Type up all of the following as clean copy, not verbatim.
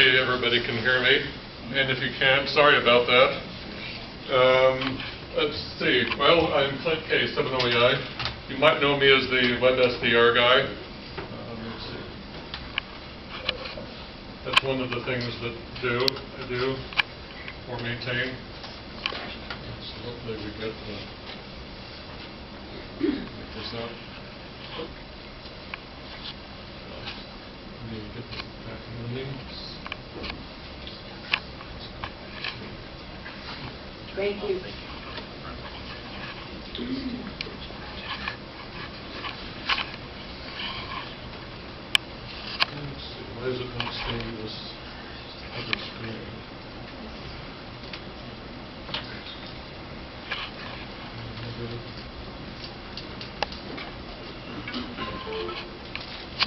hopefully everybody can hear me, and if you can't, sorry about that. Let's see. Well, I'm Clint AD7VF. You might know me as the web SDR guy. Let's see. That's one of the things that I do or maintain. So hopefully we get this up. Get this back moving. Thank you. Let's see, why is it not seeing this other screen?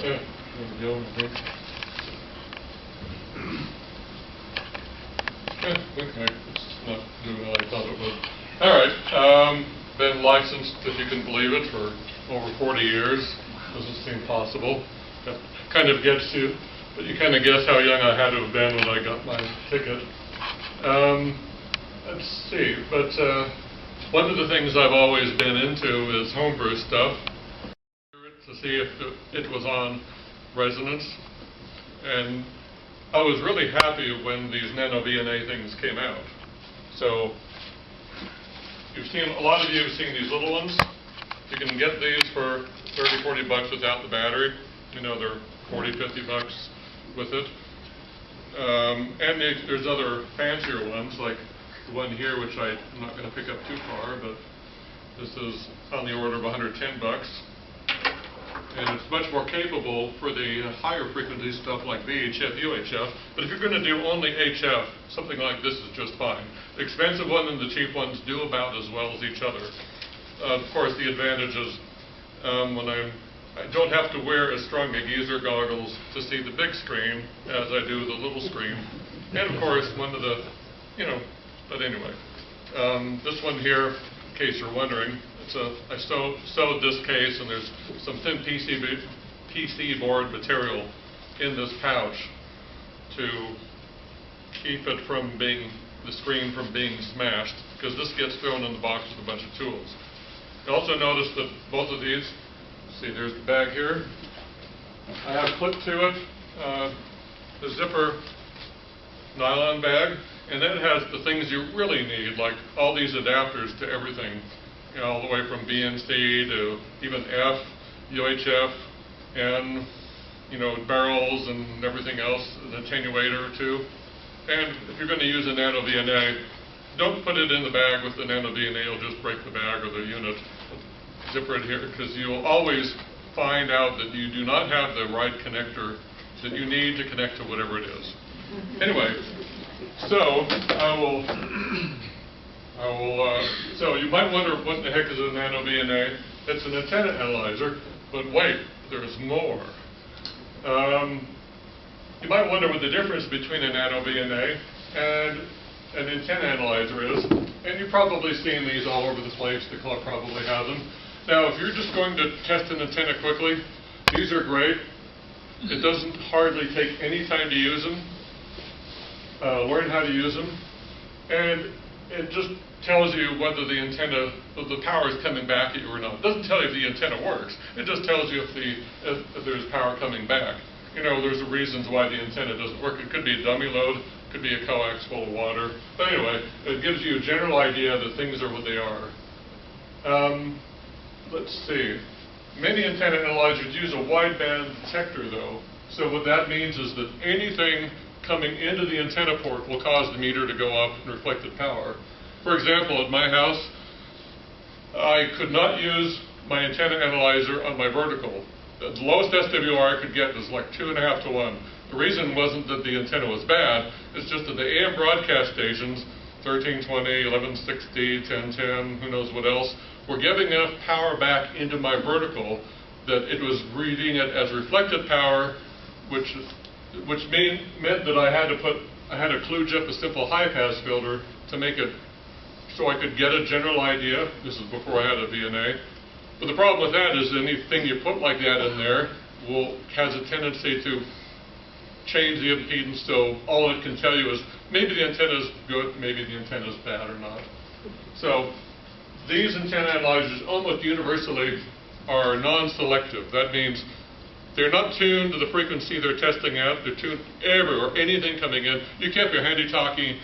There we go, I think. Okay, it's not doing what I thought it would. All right, been licensed, if you can believe it, for over 40 years. Doesn't seem possible. That kind of gets you, but you kind of guess how young I had to have been when I got my ticket. Let's see, but one of the things I've always been into is homebrew stuff, to see if it was on resonance. And I was really happy when these NanoVNA things came out. So you've seen, a lot of you have seen these little ones. You can get these for 30, 40 bucks without the battery. You know, they're 40, 50 bucks with it. And there's other fancier ones, like the one here, which I'm not going to pick up too far, but this is on the order of 110 bucks. And it's much more capable for the higher frequency stuff like VHF, UHF. But if you're going to do only HF, something like this is just fine. The expensive one and the cheap ones do about as well as each other. Of course, the advantage is when I don't have to wear as strong a geezer goggles to see the big screen as I do the little screen. And of course, one of the, but anyway. This one here, in case you're wondering, I sewed this case, and there's some thin PC board material in this pouch to keep it from the screen from being smashed, because this gets thrown in the box with a bunch of tools. You also notice that both of these, see, there's the bag here. I have clipped to it the zipper nylon bag, and that has the things you really need, like all these adapters to everything. All the way from BNC to even F, UHF, and barrels and everything else, an attenuator or two. And if you're going to use a NanoVNA, don't put it in the bag with the NanoVNA, you'll just break the bag or the unit. Zipper it here, because you'll always find out that you do not have the right connector that you need to connect to whatever it is. Anyway, so so you might wonder what the heck is a NanoVNA. It's an antenna analyzer, but wait, there's more. You might wonder what the difference between a NanoVNA and an antenna analyzer is, and you've probably seen these all over the place. The club probably has them. Now, if you're just going to test an antenna quickly, these are great. It doesn't hardly take any time to use them, learn how to use them, and it just tells you whether the antenna, the power is coming back at you or not. It doesn't tell you if the antenna works. It just tells you if there's power coming back. There's reasons why the antenna doesn't work. It could be a dummy load, it could be a coax full of water. But anyway, it gives you a general idea that things are what they are. Let's see. Many antenna analyzers use a wideband detector, though. So what that means is that anything coming into the antenna port will cause the meter to go up in reflected power. For example, at my house, I could not use my antenna analyzer on my vertical. The lowest SWR I could get was like 2.5 to 1. The reason wasn't that the antenna was bad, it's just that the AM broadcast stations, 1320, 1160, 1010, who knows what else, were giving enough power back into my vertical that it was reading it as reflected power, which meant that I had to kludge up a simple high-pass filter to make it so I could get a general idea. This is before I had a VNA. But the problem with that is anything you put like that in there has a tendency to change the impedance, so all it can tell you is maybe the antenna is good, maybe the antenna is bad or not. So these antenna analyzers almost universally are non-selective. That means they're not tuned to the frequency they're testing at. They're tuned everywhere, anything coming in. You keep your handy-talkie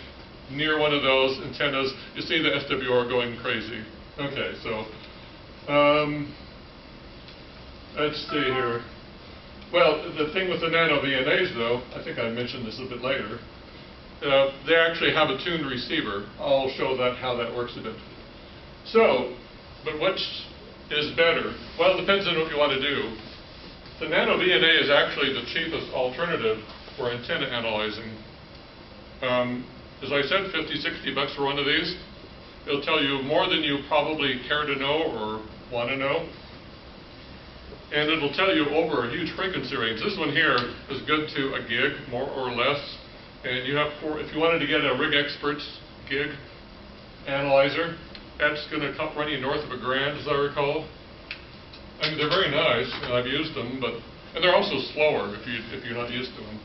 near one of those antennas, you see the SWR going crazy. Okay, so let's see here. Well, the thing with the NanoVNAs, though, I think I mentioned this a bit later, they actually have a tuned receiver. I'll show how that works a bit. So, but which is better? Well, it depends on what you want to do. The NanoVNA is actually the cheapest alternative for antenna analyzing. As I said, 50, 60 bucks for one of these. It'll tell you more than you probably care to know or want to know. And it'll tell you over a huge frequency range. This one here is good to a gig, more or less. And you have if you wanted to get a Rig Experts gig analyzer, that's going to run you north of $1,000, as I recall. I mean, they're very nice, and I've used them, and they're also slower if you're not used to them.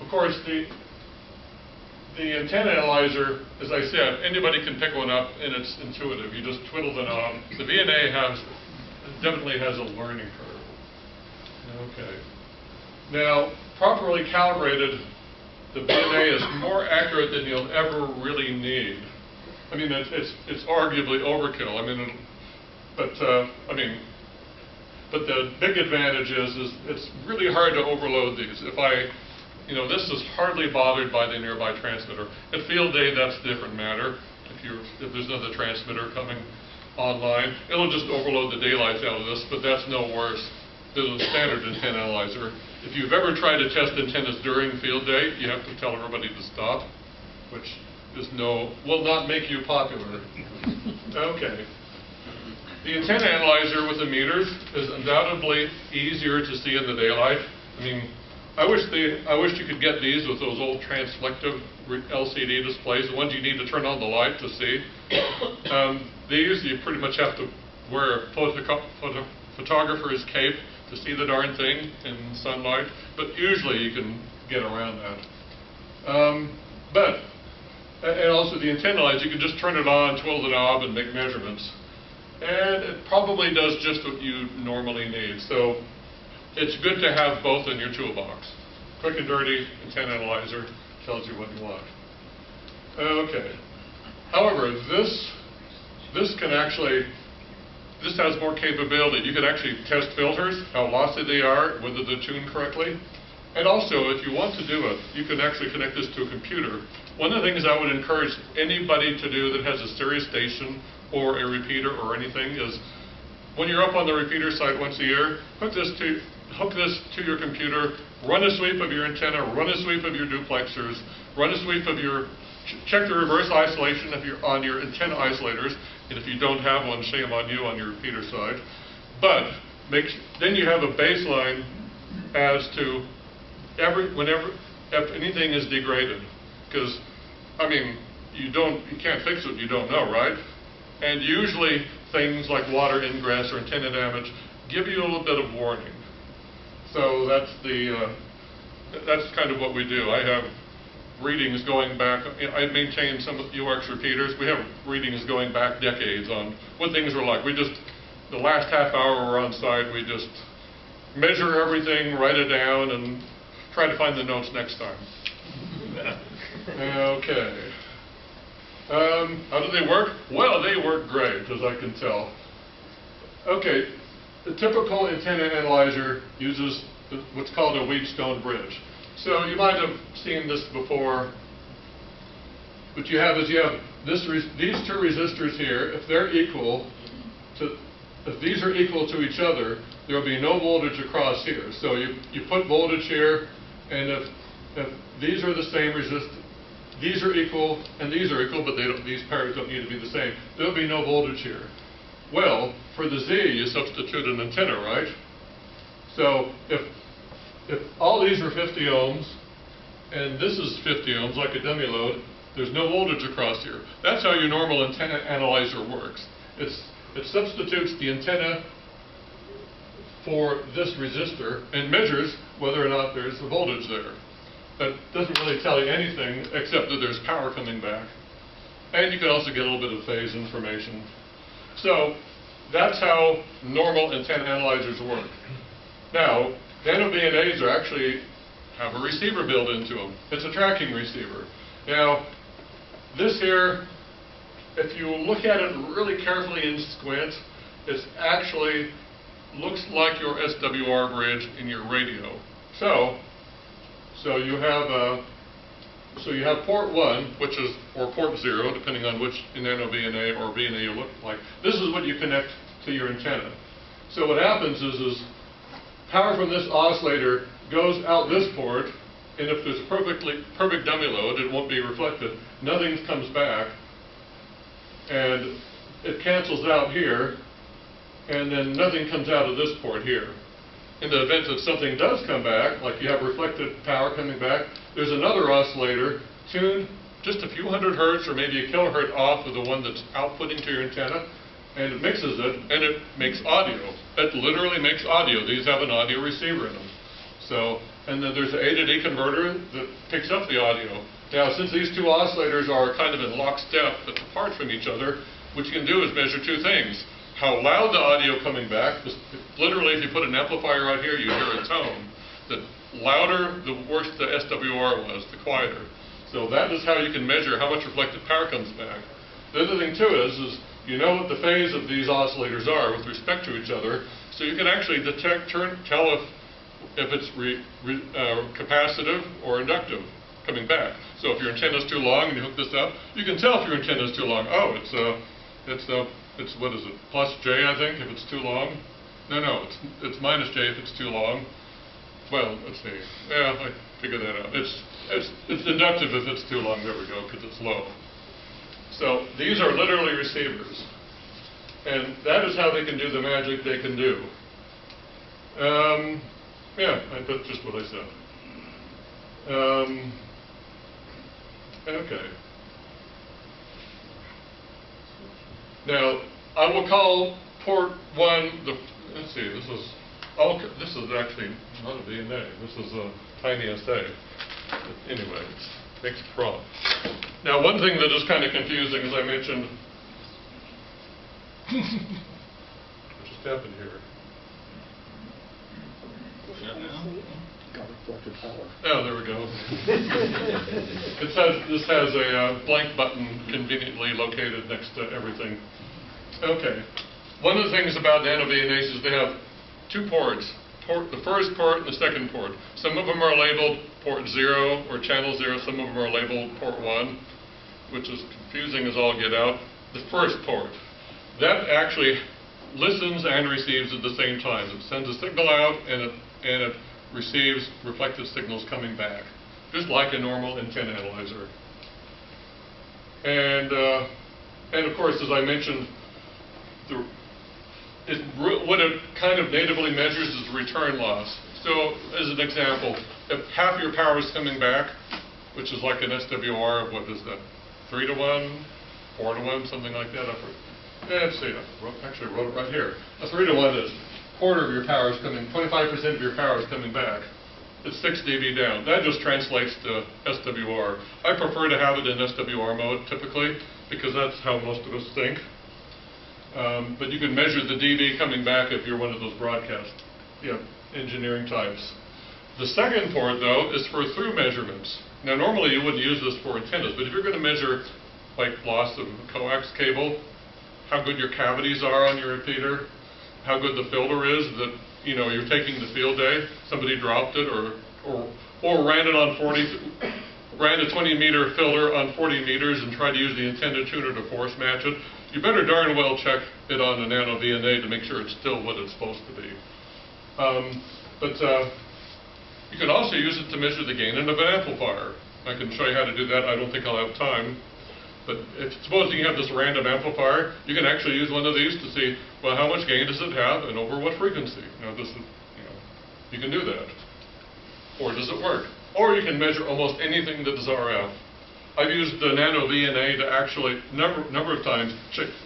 Of course, the antenna analyzer, as I said, anybody can pick one up, and it's intuitive. You just twiddle the knob. The VNA definitely has a learning curve. Okay. Now, properly calibrated, the VNA is more accurate than you'll ever really need. I mean, it's arguably overkill. I mean, but the big advantage is it's really hard to overload these. This is hardly bothered by the nearby transmitter. At field day, that's a different matter. If there's another transmitter coming online, it'll just overload the daylights out of this, but that's no worse than the standard antenna analyzer. If you've ever tried to test antennas during field day, you have to tell everybody to stop, which will not make you popular. Okay. The antenna analyzer with the meters is undoubtedly easier to see in the daylight. I mean, I wish you could get these with those old transflective LCD displays, the ones you need to turn on the light to see. These, you pretty much have to wear a photographer's cape to see the darn thing in sunlight, but usually you can get around that. And also the antenna lights, you can just turn it on, twiddle the knob, and make measurements. And it probably does just what you normally need. So it's good to have both in your toolbox. Quick and dirty antenna analyzer tells you what you want. Okay. However, this has more capability. You can actually test filters, how lossy they are, whether they're tuned correctly. And also, if you want to do it, you can actually connect this to a computer. One of the things I would encourage anybody to do that has a series station or a repeater or anything is, when you're up on the repeater site once a year, hook this to your computer, run a sweep of your antenna, run a sweep of your duplexers, run a sweep of check the reverse isolation if you're on your antenna isolators, and if you don't have one, shame on you on your repeater side. But then you have a baseline as to if anything is degraded, because I mean you can't fix what you don't know, right? And usually things like water ingress or antenna damage give you a little bit of warning. So that's kind of what we do. I have readings going back. I maintain some UX repeaters. We have readings going back decades on what things are like. The last half hour we're on site, we just measure everything, write it down, and try to find the notes next time. Okay. How do they work? Well, they work great, as I can tell. Okay, the typical antenna analyzer uses what's called a Wheatstone bridge. So you might have seen this before. What you have is these two resistors here. If these are equal to each other, there will be no voltage across here. So you put voltage here, and if these are the same resistance, these are equal and these are equal, but these pairs don't need to be the same. There'll be no voltage here. Well, for the Z, you substitute an antenna, right? So if all these are 50 ohms, and this is 50 ohms, like a dummy load, there's no voltage across here. That's how your normal antenna analyzer works. It substitutes the antenna for this resistor and measures whether or not there's a voltage there. That doesn't really tell you anything except that there's power coming back. And you can also get a little bit of phase information. So that's how normal antenna analyzers work. Now, NanoVNAs are actually have a receiver built into them. It's a tracking receiver. Now, this here, if you look at it really carefully and squint, it actually looks like your SWR bridge in your radio. So you have port 1, which is, or port 0, depending on which NanoVNA or VNA you look like. This is what you connect to your antenna. So what happens is power from this oscillator goes out this port, and if there's perfect dummy load, it won't be reflected. Nothing comes back, and it cancels out here, and then nothing comes out of this port here. In the event that something does come back, like you have reflected power coming back, there's another oscillator tuned just a few hundred hertz or maybe a kilohertz off of the one that's outputting to your antenna, and it mixes it, and it makes audio. It literally makes audio. These have an audio receiver in them. So, and then there's an A to D converter that picks up the audio. Now, since these two oscillators are kind of in lockstep but apart from each other, what you can do is measure two things. How loud the audio coming back. Literally, if you put an amplifier right here, you hear a tone. The louder, the worse the SWR was, the quieter. So that is how you can measure how much reflected power comes back. The other thing too is you know what the phase of these oscillators are with respect to each other, so you can actually tell if it's capacitive or inductive coming back. So if your antenna is too long and you hook this up, you can tell if your antenna is too long. Oh, it's what is it, plus J, I think, if it's too long? No, it's minus J if it's too long. Well, let's see. Yeah, I figured that out. It's inductive if it's too long. There we go, because it's low. So these are literally receivers. And that is how they can do the magic they can do. Yeah, that's just what I said. Okay. Now, I will call port 1 let's see, this is actually not a VNA. This is a tiny SA. But anyway, it makes it wrong. Now, one thing that is kind of confusing, as I mentioned, what just happened here? Got reflected power. Oh, there we go. This has a blank button conveniently located next to everything. Okay. One of the things about NanoVNAs is they have two ports. The first port and the second port. Some of them are labeled port 0 or channel 0. Some of them are labeled port 1, which is confusing as all get out. The first port. That actually listens and receives at the same time. It sends a signal out and it receives reflected signals coming back, just like a normal antenna analyzer. And of course, as I mentioned, what it kind of natively measures is return loss. So, as an example, if half your power is coming back, which is like an SWR of, what is that, 3 to 1, 4 to 1, something like that. Let's see, I actually wrote it right here. A 3 to 1 is quarter of your power is coming, 25% of your power is coming back. It's 6 dB down. That just translates to SWR. I prefer to have it in SWR mode typically because that's how most of us think. But you can measure the dB coming back if you're one of those broadcast engineering types. The second port, though, is for through measurements. Now, normally you wouldn't use this for antennas, but if you're going to measure like loss of coax cable, how good your cavities are on your repeater, how good the filter is that you're taking the field day, somebody dropped it or ran it on ran a 20-meter filter on 40 meters and tried to use the antenna tuner to force match it. You better darn well check it on a NanoVNA to make sure it's still what it's supposed to be. You can also use it to measure the gain of an amplifier. I can show you how to do that. I don't think I'll have time. But supposing you have this random amplifier, you can actually use one of these to see, well, how much gain does it have and over what frequency? Now, you can do that. Or does it work? Or you can measure almost anything that is RF. I've used the NanoVNA to actually, number of times,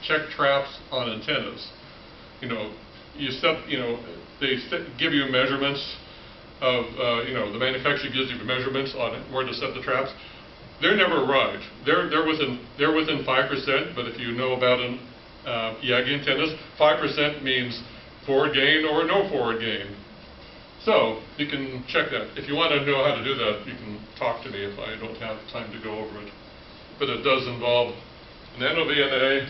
check traps on antennas. give you measurements of, the manufacturer gives you measurements on where to set the traps. They're never right. They're within 5%, but if you know about Yagi antennas, 5% means forward gain or no forward gain. So you can check that. If you want to know how to do that, you can talk to me if I don't have time to go over it. But it does involve NanoVNA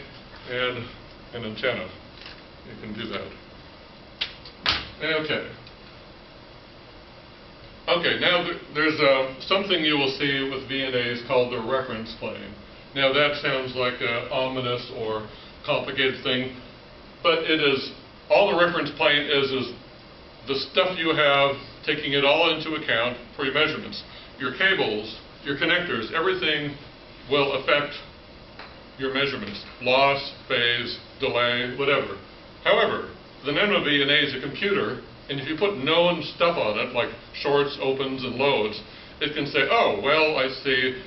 and an antenna. You can do that. Okay. Okay, now there's something you will see with VNAs called the reference plane. Now that sounds like an ominous or complicated thing, but it is, all the reference plane is the stuff you have, taking it all into account for your measurements. Your cables, your connectors, everything will affect your measurements. Loss, phase, delay, whatever. However, the NanoVNA is a computer, and if you put known stuff on it, like shorts, opens, and loads, it can say, oh, well, I see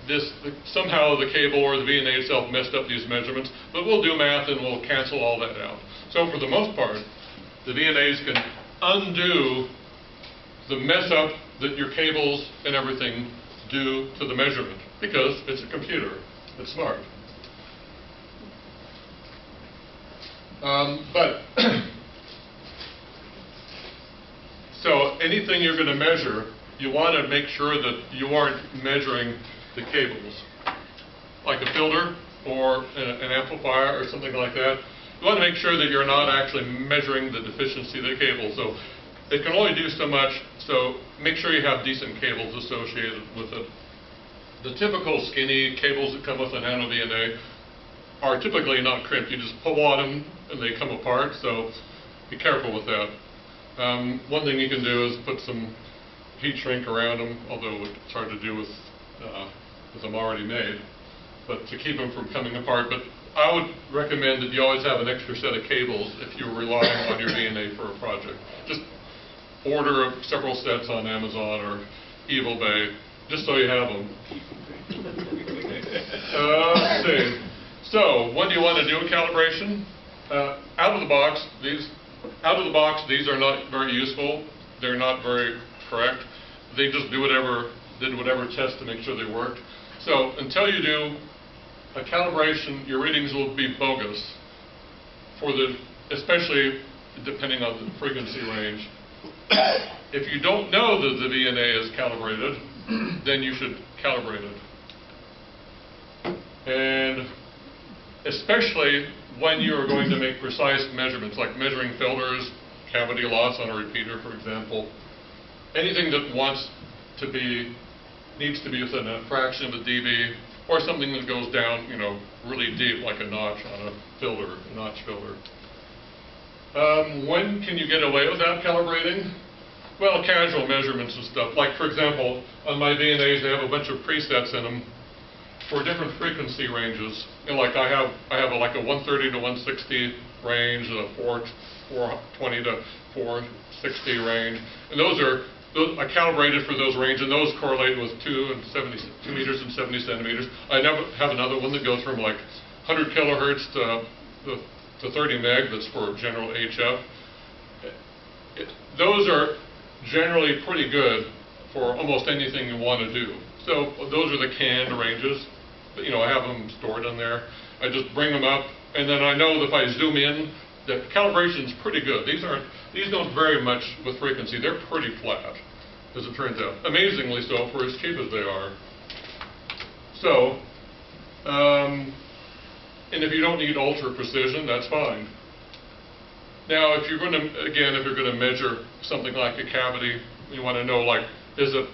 this, somehow the cable or the VNA itself messed up these measurements, but we'll do math and we'll cancel all that out. So for the most part, the VNAs can undo the mess up that your cables and everything do to the measurement, because it's a computer. It's smart. So anything you're going to measure, you want to make sure that you aren't measuring the cables. Like a filter or an amplifier or something like that. You want to make sure that you're not actually measuring the deficiency of the cable. So it can only do so much, so make sure you have decent cables associated with it. The typical skinny cables that come with a NanoVNA are typically not crimped. You just pull on them and they come apart, so be careful with that. One thing you can do is put some heat shrink around them, although it's hard to do with them already made, but to keep them from coming apart. But I would recommend that you always have an extra set of cables if you're relying on your VNA for a project. Just order several sets on Amazon or eBay, just so you have them. Let's see. So, when do you want to do a calibration? Out of the box, these are not very useful. They're not very correct. They just did whatever test to make sure they worked. So, until you do a calibration, your readings will be bogus, especially depending on the frequency range. If you don't know that the VNA is calibrated, then you should calibrate it. And especially when you are going to make precise measurements, like measuring filters, cavity loss on a repeater, for example. Anything that needs to be within a fraction of a dB, or something that goes down, really deep, like a notch on a filter, a notch filter. When can you get away without calibrating? Well, casual measurements and stuff. Like, for example, on my VNAs, they have a bunch of presets in them for different frequency ranges. Like I have like a 130 to 160 range, a 420 to 460 range, and those I calibrated for those range, and those correlate with 2 meters and 70 centimeters. I have another one that goes from like 100 kilohertz to 30 meg. That's for general HF. Those are generally pretty good for almost anything you want to do. So those are the canned ranges. I have them stored in there. I just bring them up, and then I know that if I zoom in, the calibration is pretty good. These don't vary much with frequency. They're pretty flat, as it turns out. Amazingly so for as cheap as they are. So, and if you don't need ultra precision, that's fine. Now, if you're going to measure something like a cavity, you want to know, like, is it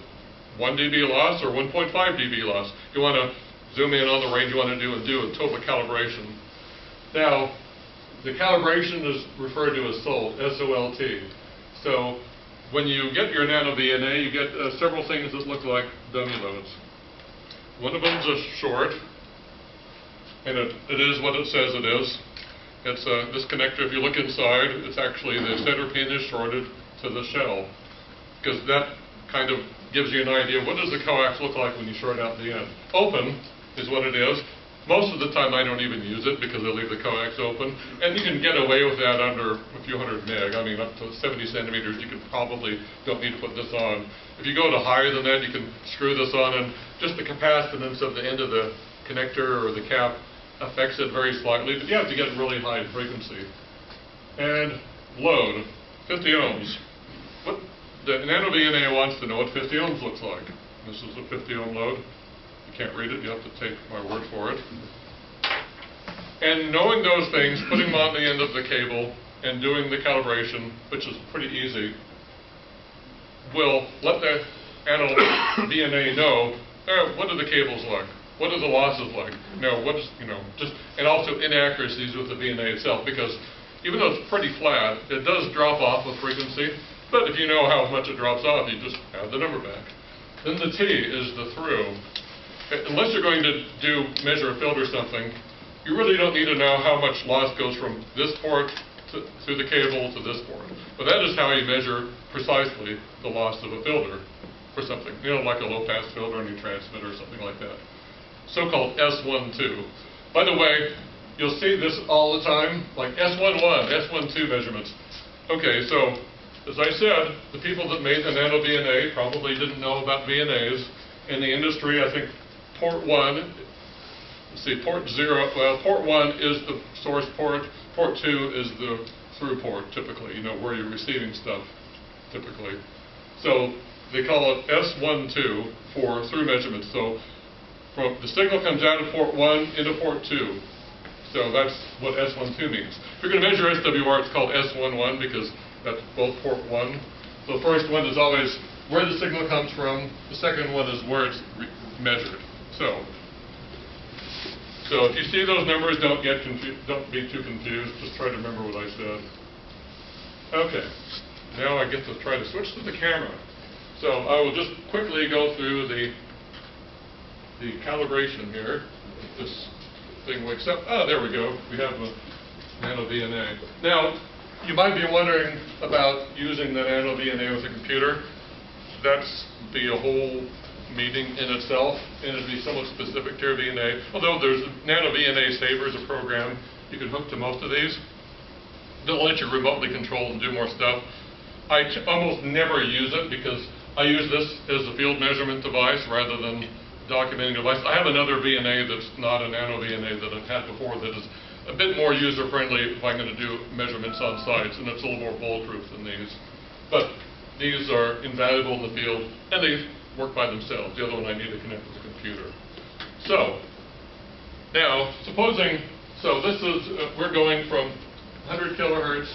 1 dB loss or 1.5 dB loss? You want to zoom in on the range you want to do and do a total calibration. Now, the calibration is referred to as SOLT, S-O-L-T. So, when you get your NanoVNA, you get several things that look like dummy loads. One of them is a short, and it is what it says it is. It's this connector. If you look inside, it's actually the center pin is shorted to the shell, because that kind of gives you an idea. What does the coax look like when you short out the end? Open is what it is. Most of the time I don't even use it because I leave the coax open. And you can get away with that under a few hundred meg. I mean, up to 70 centimeters, you can probably don't need to put this on. If you go to higher than that, you can screw this on, and just the capacitance of the end of the connector or the cap affects it very slightly, but you have to get really high frequency. And load, 50 ohms. What the NanoVNA wants to know what 50 ohms looks like. This is a 50 ohm load. You can't read it, you have to take my word for it. And knowing those things, putting them on the end of the cable and doing the calibration, which is pretty easy, will let the NanoVNA know, what are the cables like? What are the losses like? And also inaccuracies with the VNA itself, because even though it's pretty flat, it does drop off with frequency, but if you know how much it drops off, you just add the number back. Then the T is the through. Unless you're going to measure a filter or something, you really don't need to know how much loss goes from this port through the cable to this port. But that is how you measure precisely the loss of a filter for something, like a low-pass filter on your transmitter or something like that. So-called S12. By the way, you'll see this all the time, like S11, S12 measurements. Okay, so as I said, the people that made the NanoVNA probably didn't know about VNAs. In the industry, I think port 1, port 0, well, port 1 is the source port, port 2 is the through port, typically, where you're receiving stuff, typically. So they call it S12 for through measurements. So the signal comes out of port 1 into port 2. So that's what S12 means. If you're going to measure SWR, it's called S11 because that's both port 1. So the first one is always where the signal comes from. The second one is where it's measured. So if you see those numbers, don't be too confused. Just try to remember what I said. Okay. Now I get to try to switch to the camera. So I will just quickly go through the calibration here. If this thing wakes up. There we go. We have a NanoVNA. Now, you might be wondering about using the NanoVNA with a computer. That's be a whole meeting in itself, and it'd be somewhat specific to your VNA. Although there's NanoVNA Saver is a program you can hook to most of these. They'll let you remotely control and do more stuff. I almost never use it because I use this as a field measurement device rather than documenting device. I have another VNA that's not a NanoVNA that I've had before that is a bit more user-friendly if I'm going to do measurements on sites, and it's a little more bulletproof than these. But these are invaluable in the field, and they work by themselves. The other one I need to connect with a computer. So, now, this is, we're going from 100 kilohertz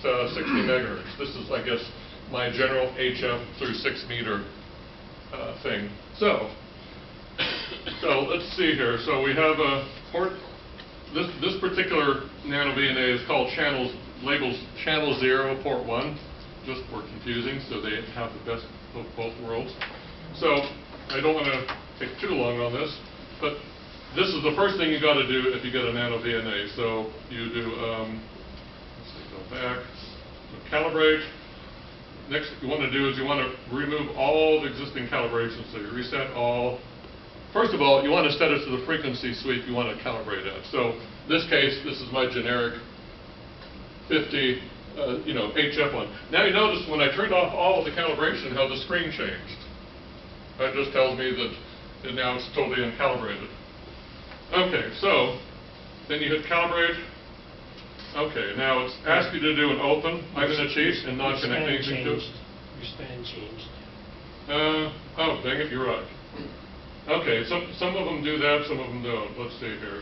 to 60 megahertz. This is, I guess, my general HF through 6 meter thing. So let's see here. So we have a port. This particular NanoVNA is called labels channel 0, port 1, just for confusing, so they have the best of both worlds. So I don't want to take too long on this, but this is the first thing you got to do if you get a NanoVNA. So you do, let's see, go back, so calibrate. Next you want to do is you want to remove all the existing calibrations. So you reset all. First of all, you want to set it to the frequency sweep you want to calibrate at. So in this case, this is my generic 50, HF one. Now you notice when I turned off all of the calibration, how the screen changed. That just tells me that now it's totally uncalibrated. Okay, so then you hit calibrate. Okay, now it's asked you to do an open. I'm going to cheat and not connect anything to it. Your span changed. Oh, dang it, you're right. Okay, some of them do that, some of them don't. Let's see here.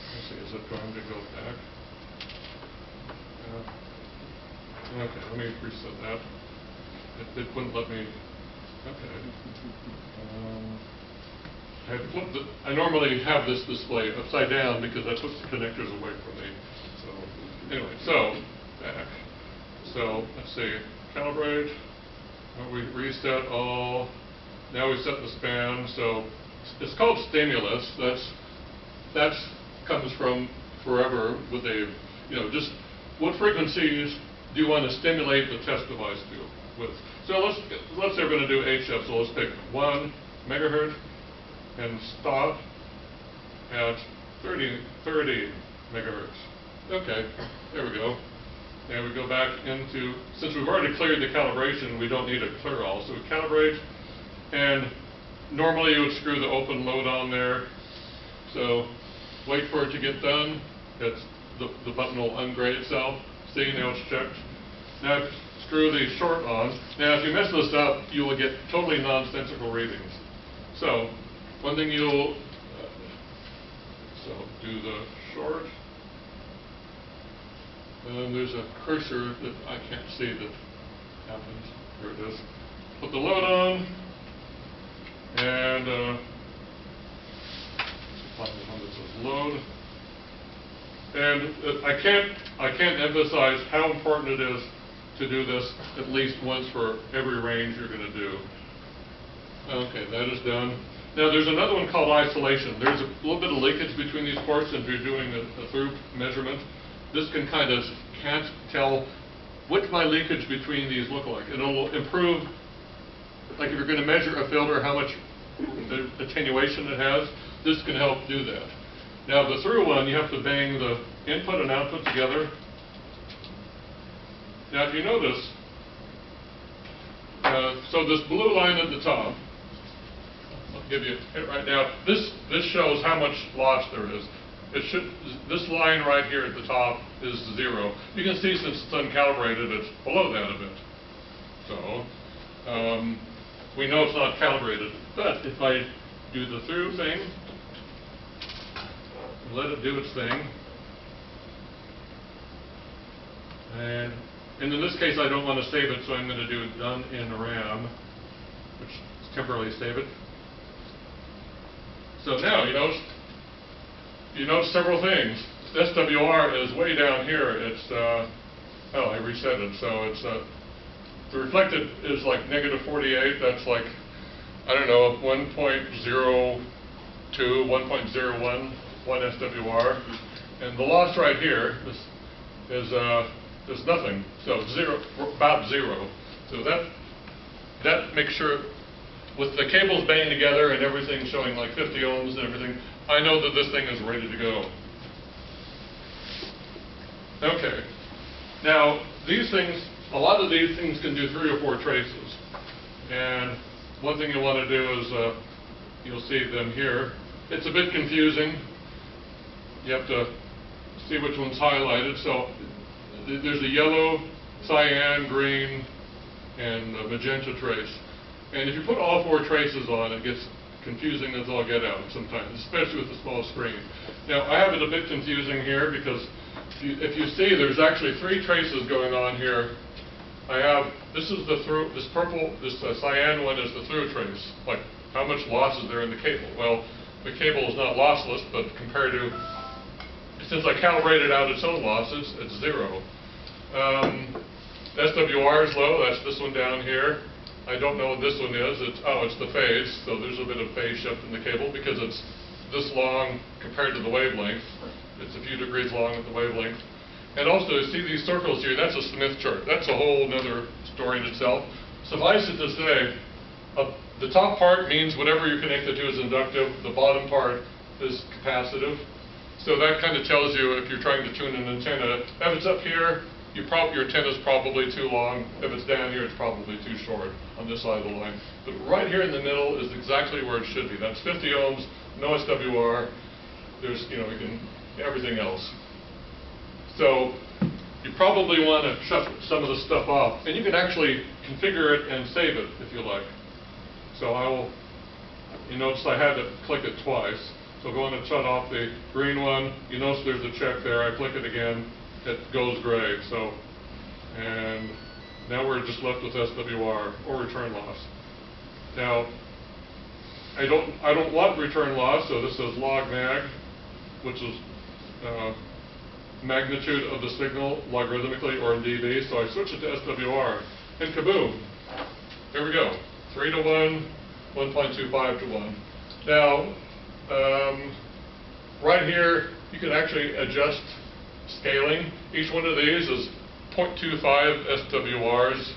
Let's see, is it going to go back? Okay, let me reset that. It wouldn't let me. Okay. I normally have this display upside down because that puts the connectors away from me. So anyway, back. So let's see, calibrate. We reset all. Now we set the span. So it's called stimulus. That comes from forever with a just what frequencies do you want to stimulate the test device with? So let's say we're going to do HF. So let's pick 1 megahertz and stop. at 30 megahertz. Okay, there we go. And we go back into, since we've already cleared the calibration, we don't need a clear all. So we calibrate, and normally you would screw the open load on there. So wait for it to get done. The button will ungrade itself. See, now it's checked. Now screw the short on. Now if you mess this up, you will get totally nonsensical readings. So one thing you'll, so do the short. And then there's a cursor that I can't see that happens. Here it is. Put the load on, and find the one that says load. And I can't emphasize how important it is to do this at least once for every range you're going to do. Okay, that is done. Now there's another one called isolation. There's a little bit of leakage between these ports, and if you're doing a through measurement, this can kind of can't tell what my leakage between these look like. And it'll improve, like if you're going to measure a filter, how much attenuation it has, this can help do that. Now the through one, you have to bang the input and output together. Now if you notice, so this blue line at the top, I'll give you it right now, this shows how much loss there is. This line right here at the top is 0. You can see since it's uncalibrated, it's below that a bit. So we know it's not calibrated. But if I do the through thing, let it do its thing, and in this case I don't want to save it, so I'm going to do done in RAM, which is temporarily save it. So now you notice several things. SWR is way down here. It's oh, I reset it, so it's the reflected is like -48. That's like, I don't know, 1.02, 1.01 SWR, and the loss right here is nothing. So zero, about 0. So that makes sure, with the cables banged together and everything showing like 50 ohms and everything, I know that this thing is ready to go. Okay. Now, these things, a lot of these things can do 3 or 4 traces. And one thing you want to do is, you'll see them here. It's a bit confusing. You have to see which one's highlighted. So there's a yellow, cyan, green, and a magenta trace. And if you put all 4 traces on, it gets confusing as all get out sometimes, especially with the small screen. Now, I have it a bit confusing here because if you see, there's actually 3 traces going on here. I have, this is the through, this purple, this cyan one is the through trace. Like, how much loss is there in the cable? Well, the cable is not lossless, but compared to, since I calibrated out its own losses, it's 0. SWR is low, that's this one down here. I don't know what this one is. It's the phase, so there's a bit of phase shift in the cable because it's this long compared to the wavelength. It's a few degrees long at the wavelength. And also, see these circles here, that's a Smith chart. That's a whole other story in itself. Suffice it to say, the top part means whatever you're connected to is inductive. The bottom part is capacitive. So that kind of tells you if you're trying to tune an antenna. If it's up here, your antenna is probably too long. If it's down here, it's probably too short on this side of the line. But right here in the middle is exactly where it should be. That's 50 ohms, no SWR. There's, you can, everything else. So you probably want to shut some of the stuff off. And you can actually configure it and save it if you like. So I will, you notice I had to click it twice. So go in and shut off the green one. You notice there's a check there. I click it again. It goes gray. So, and now we're just left with SWR or return loss. Now, I don't want return loss, so this says log mag, which is magnitude of the signal logarithmically or in dB. So I switch it to SWR, and kaboom! Here we go. 3 to 1, 1.25 to 1. Now, right here, you can actually adjust scaling. Each one of these is 0.25 SWRs,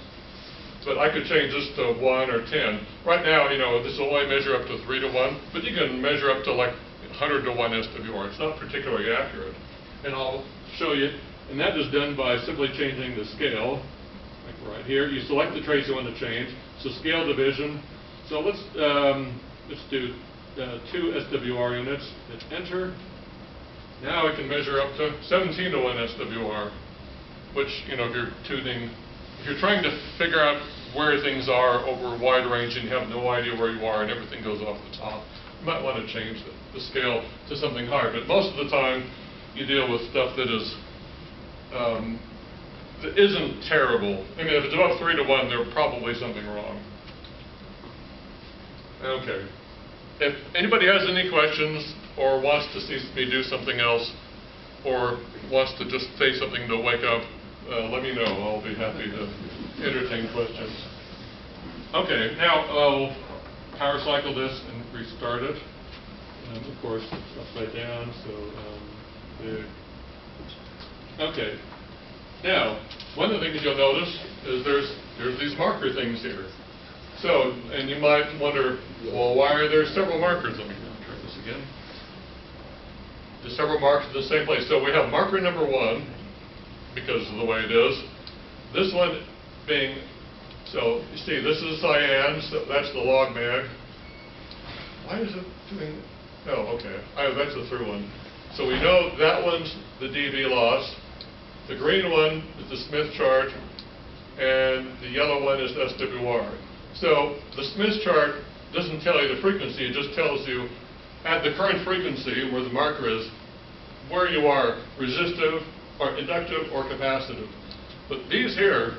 but I could change this to 1 or 10. Right now, this will only measure up to 3 to 1, but you can measure up to like 100 to 1 SWR. It's not particularly accurate. And I'll show you. And that is done by simply changing the scale. Like right here, you select the trace you want to change. So scale division. So let's do 2 SWR units. Hit enter. Now I can measure up to 17 to 1 SWR, which, you know, if you're tuning, if you're trying to figure out where things are over a wide range and you have no idea where you are and everything goes off the top, you might want to change the scale to something higher. But most of the time, you deal with stuff that isn't terrible. I mean, if it's above 3 to 1, there's probably something wrong. Okay. If anybody has any questions or wants to see me do something else or wants to just say something to wake up, let me know. I'll be happy to entertain questions. Okay, now I'll power cycle this and restart it. And of course, it's upside down, so big. Okay. Now, one of the things you'll notice is there's these marker things here. So, and you might wonder, well, why are there several markers? Let me try this again. There's several markers in the same place. So we have marker number 1, because of the way it is. This one being, so you see, this is cyan, so that's the log mag. Why is it doing, oh, okay. That's the through one. So we know that one's the dB loss. The green one is the Smith chart, and the yellow one is SWR. So the Smith chart doesn't tell you the frequency, it just tells you at the current frequency where the marker is, where you are resistive or inductive or capacitive. But these here,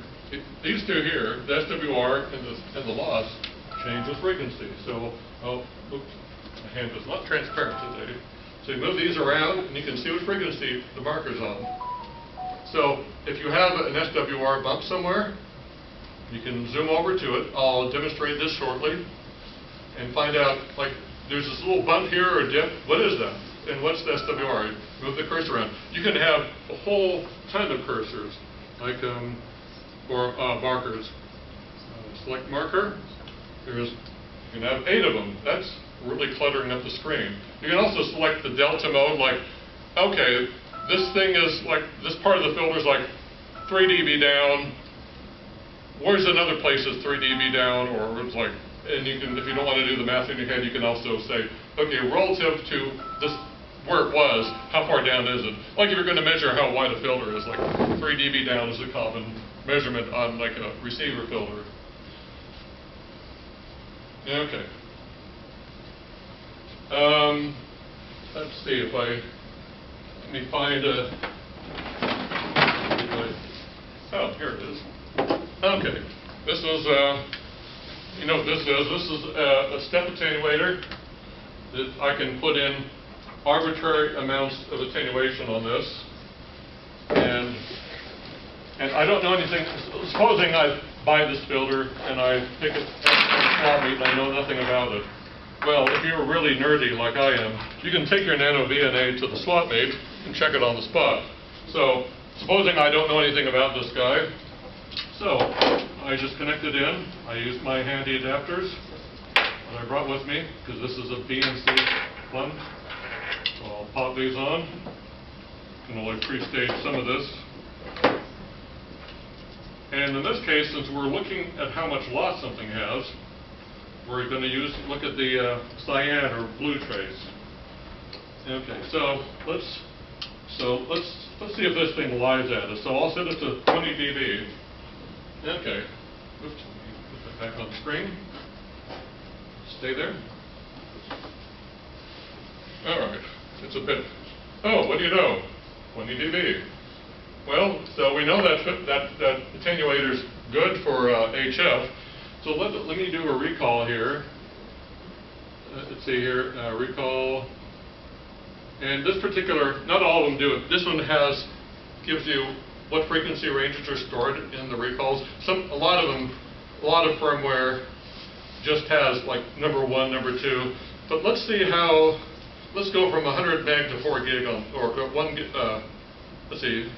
these two here, the SWR and the loss, change with frequency. So, oops, my hand was not transparent today. So you move these around and you can see what frequency the marker's on. So if you have an SWR bump somewhere, you can zoom over to it. I'll demonstrate this shortly and find out, like, there's this little bump here or dip. What is that? And what's the SWR? Move the cursor around. You can have a whole ton of cursors, like, or markers. Select marker. You can have 8 of them. That's really cluttering up the screen. You can also select the delta mode, like, okay, this thing is like, this part of the filter is like 3 dB down. Where's another place that's 3 dB down, or it's like, and you can, if you don't want to do the math in your head, you can also say, okay, relative to this, where it was, how far down is it? Like if you're going to measure how wide a filter is, like 3 dB down is a common measurement on like a receiver filter. Okay. Let's see if let me find oh, here it is. Okay, this is, you know what this is? This is a step attenuator that I can put in arbitrary amounts of attenuation on this. And I don't know anything. Supposing I buy this filter and I pick it at swap meet and I know nothing about it. Well, if you're really nerdy like I am, you can take your NanoVNA to the swap meet and check it on the spot. So, supposing I don't know anything about this guy, so I just connected in. I used my handy adapters that I brought with me, because this is a BNC one. So I'll pop these on. You can only pre-stage some of this. And in this case, since we're looking at how much loss something has, we're going to look at the cyan or blue trace. Okay, so let's see if this thing lies at us. So I'll set it to 20 dB. Okay. Oops. Put that back on the screen. Stay there. All right. It's a bit. Oh, what do you know? 20 dB. Well, so we know that attenuator's good for HF. So let me do a recall here. Let's see here, recall. And this particular, not all of them do it. This one gives you what frequency ranges are stored in the recalls. A lot of firmware just has like number 1, number 2. But let's see how. Let's go from 100 meg to 4 gig on, or 1. Let's see.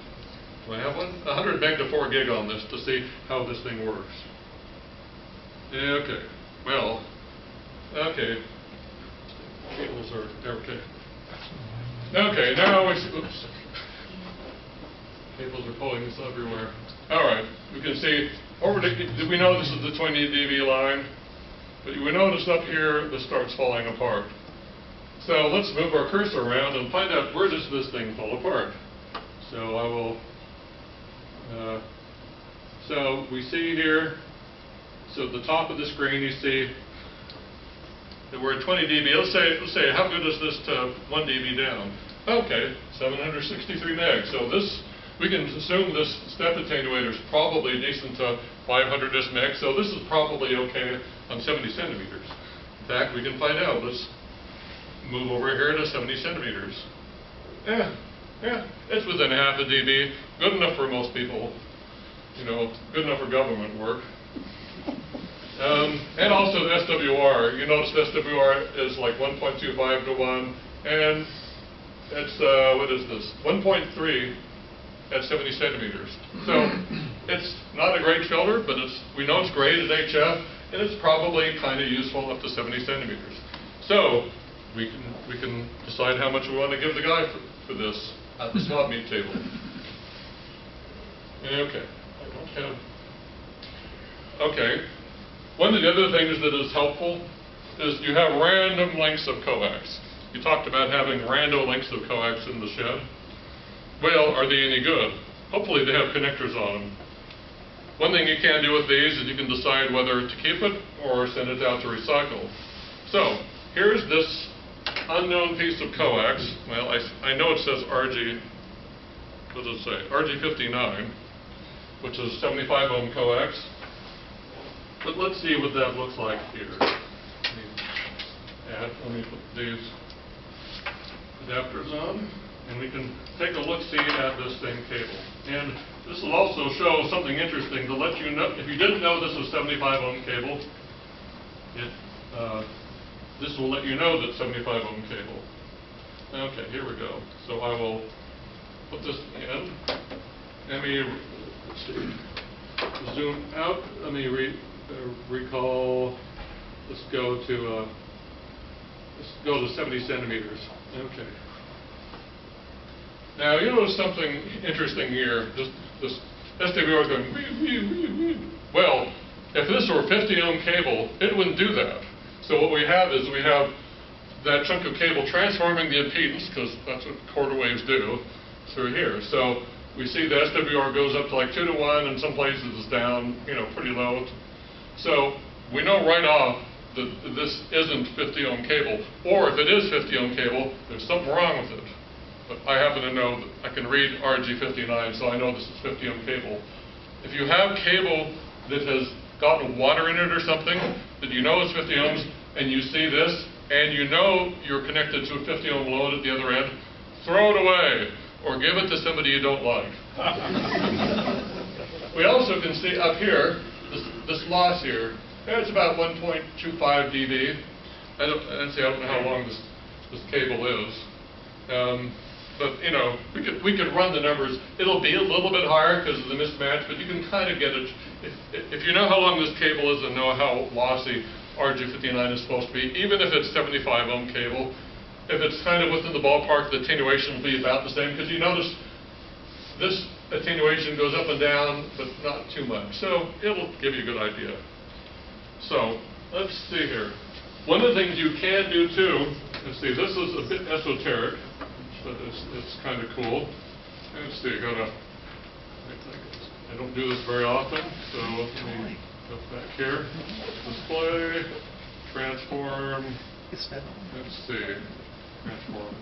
Do I have one? 100 meg to 4 gig on this to see how this thing works. Okay. Well. Okay. Cables are okay. Okay, now we see, oops. Cables are pulling this everywhere. All right, we can see, we know this is the 20 dB line, but we notice up here this starts falling apart. So let's move our cursor around and find out where does this thing fall apart. So I will, so we see here, so at the top of the screen you see that we're at 20 dB. Let's say how good is this to 1 dB down? Okay, 763 meg. So this, we can assume this step attenuator is probably decent to 500-ish meg. So this is probably okay on 70 centimeters. In fact, we can find out. Let's move over here to 70 centimeters. Yeah, it's within half a dB. Good enough for most people. You know, good enough for government work. And also the SWR. You notice the SWR is like 1.25 to 1, and it's, what is this? 1.3 at 70 centimeters. So it's not a great filter, but we know it's great at HF, and it's probably kind of useful up to 70 centimeters. So we can decide how much we want to give the guy for this at the swap meet table. Okay. Okay. One of the other things that is helpful is you have random lengths of coax. You talked about having random lengths of coax in the shed. Well, are they any good? Hopefully they have connectors on them. One thing you can do with these is you can decide whether to keep it or send it out to recycle. So here's this unknown piece of coax. Well, I know it says RG, what does it say? RG59, which is 75 ohm coax. But let's see what that looks like here. Let me put these adapters on, and we can take a look-see at this thing cable. And this will also show something interesting to let you know, if you didn't know this was 75 ohm cable, this will let you know that 75 ohm cable. Okay, here we go. So I will put this in. Let me zoom out. Let me recall. Let's go to 70 centimeters. Okay. Now you notice something interesting here. This SWR is going wee, wee, wee, wee. Well, if this were a 50 ohm cable, it wouldn't do that. So what we have is we have that chunk of cable transforming the impedance, because that's what quarter waves do, through here. So we see the SWR goes up to like 2 to 1, and some places it's down, pretty low. So we know right off that this isn't 50 ohm cable, or if it is 50 ohm cable, there's something wrong with it. But I happen to know that I can read RG59, so I know this is 50 ohm cable. If you have cable that has gotten water in it or something, that you know is 50 ohms, and you see this, and you know you're connected to a 50 ohm load at the other end, throw it away, or give it to somebody you don't like. We also can see up here, this loss here, it's about 1.25 dB. I don't know how long this cable is. But we could run the numbers. It'll be a little bit higher because of the mismatch, but you can kind of get it. If you know how long this cable is and know how lossy RG59 is supposed to be, even if it's 75 ohm cable, if it's kind of within the ballpark, the attenuation will be about the same, because you notice this attenuation goes up and down, but not too much. So it'll give you a good idea. So let's see here. One of the things you can do too, let's see, this is a bit esoteric, but it's kind of cool. Let's see, I don't do this very often, so let me go back here. Display, transform, let's see, transform.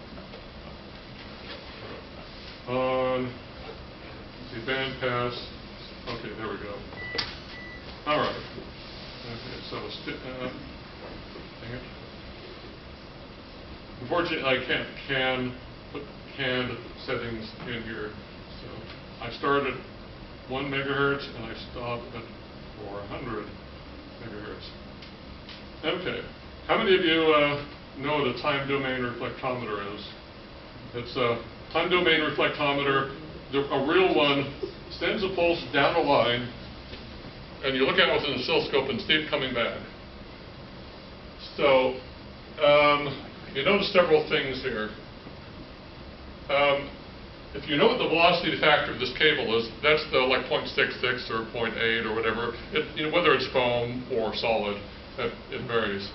On, let's see, band pass. Okay, there we go. All right. Okay, so dang it. Unfortunately, I can't put canned settings in here. So I start at 1 megahertz and I stop at 400 megahertz. Okay. How many of you know what a time domain reflectometer is? It's a time domain reflectometer. A real one sends a pulse down a line, and you look at it with an oscilloscope and see it coming back. So you notice several things here. if you know what the velocity factor of this cable is, that's the like 0.66 or 0.8 or whatever, whether it's foam or solid, it varies.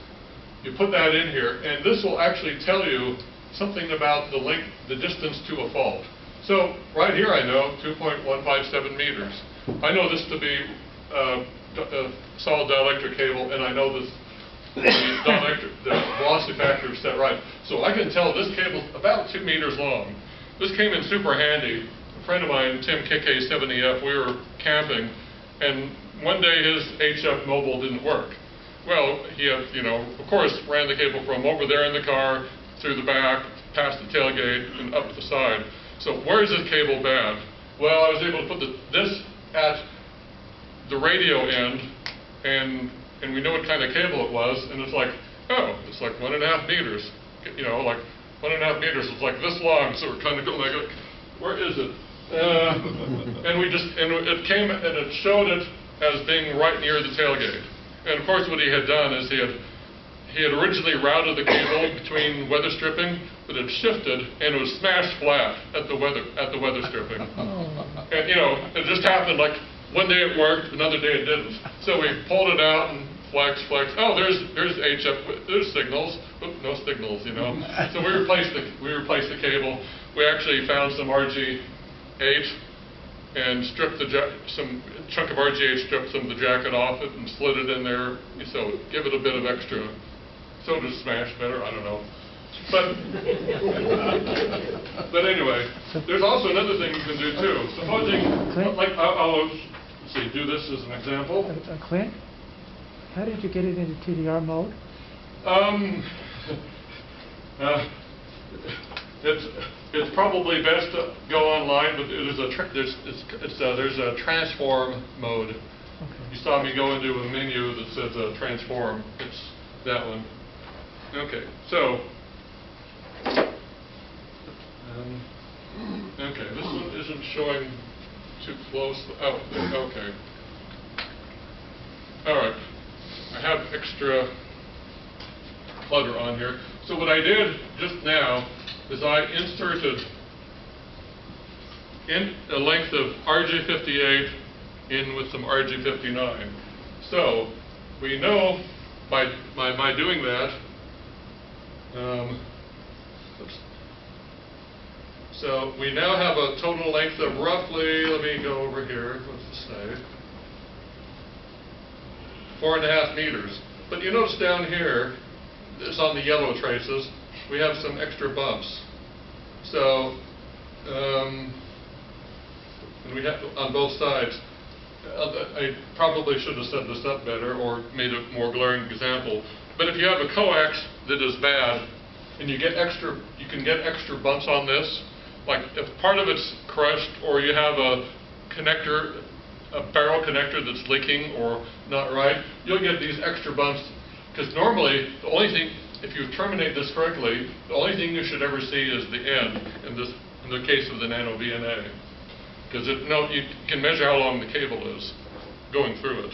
You put that in here, and this will actually tell you something about the length, the distance to a fault. So right here I know 2.157 meters. I know this to be a solid dielectric cable, and I know this the velocity factor is set right. So I can tell this cable's about 2 meters long. This came in super handy. A friend of mine, Tim KK7EF, we were camping, and one day his HF mobile didn't work. Well, he had, of course, ran the cable from over there in the car, through the back, past the tailgate, and up the side. So where is this cable bad? Well, I was able to put this at the radio end, and we know what kind of cable it was, and it's like, oh, it's like 1.5 meters. Like 1.5 meters, it's like this long, so we're kind of going like, where is it? And it came, and it showed it as being right near the tailgate. And of course what he had done is he had originally routed the cable between weather stripping, but it shifted and it was smashed flat at the weather stripping. And it just happened like one day it worked, another day it didn't. So we pulled it out and flex. Oh, there's HF, there's signals. Oop, no signals, So we replaced the cable. We actually found some RG8 and stripped some chunk of RG8, stripped some of the jacket off it and slid it in there. So give it a bit of extra. So to smash better, I don't know. But anyway, there's also another thing you can do too. Supposing, like I'll do this as an example. Clint, how did you get it into TDR mode? It's probably best to go online, but there's a transform mode. Okay. You saw me go into a menu that says transform. It's that one. Okay, so okay, this one isn't showing too close. Oh, okay. All right, I have extra clutter on here. So what I did just now is I inserted in a length of RG58 in with some RG59. So we know by doing that, so we now have a total length of roughly, let me go over here, what's this say? 4.5 meters. But you notice down here, it's on the yellow traces, we have some extra bumps. So, and we have on both sides. I probably should have set this up better or made a more glaring example. But if you have a coax that is bad, and you can get extra bumps on this. Like if part of it's crushed, or you have a connector, a barrel connector that's leaking or not right, you'll get these extra bumps. Because normally, the only thing, if you terminate this correctly, the only thing you should ever see is the end. In the case of the NanoVNA, because you can measure how long the cable is going through it.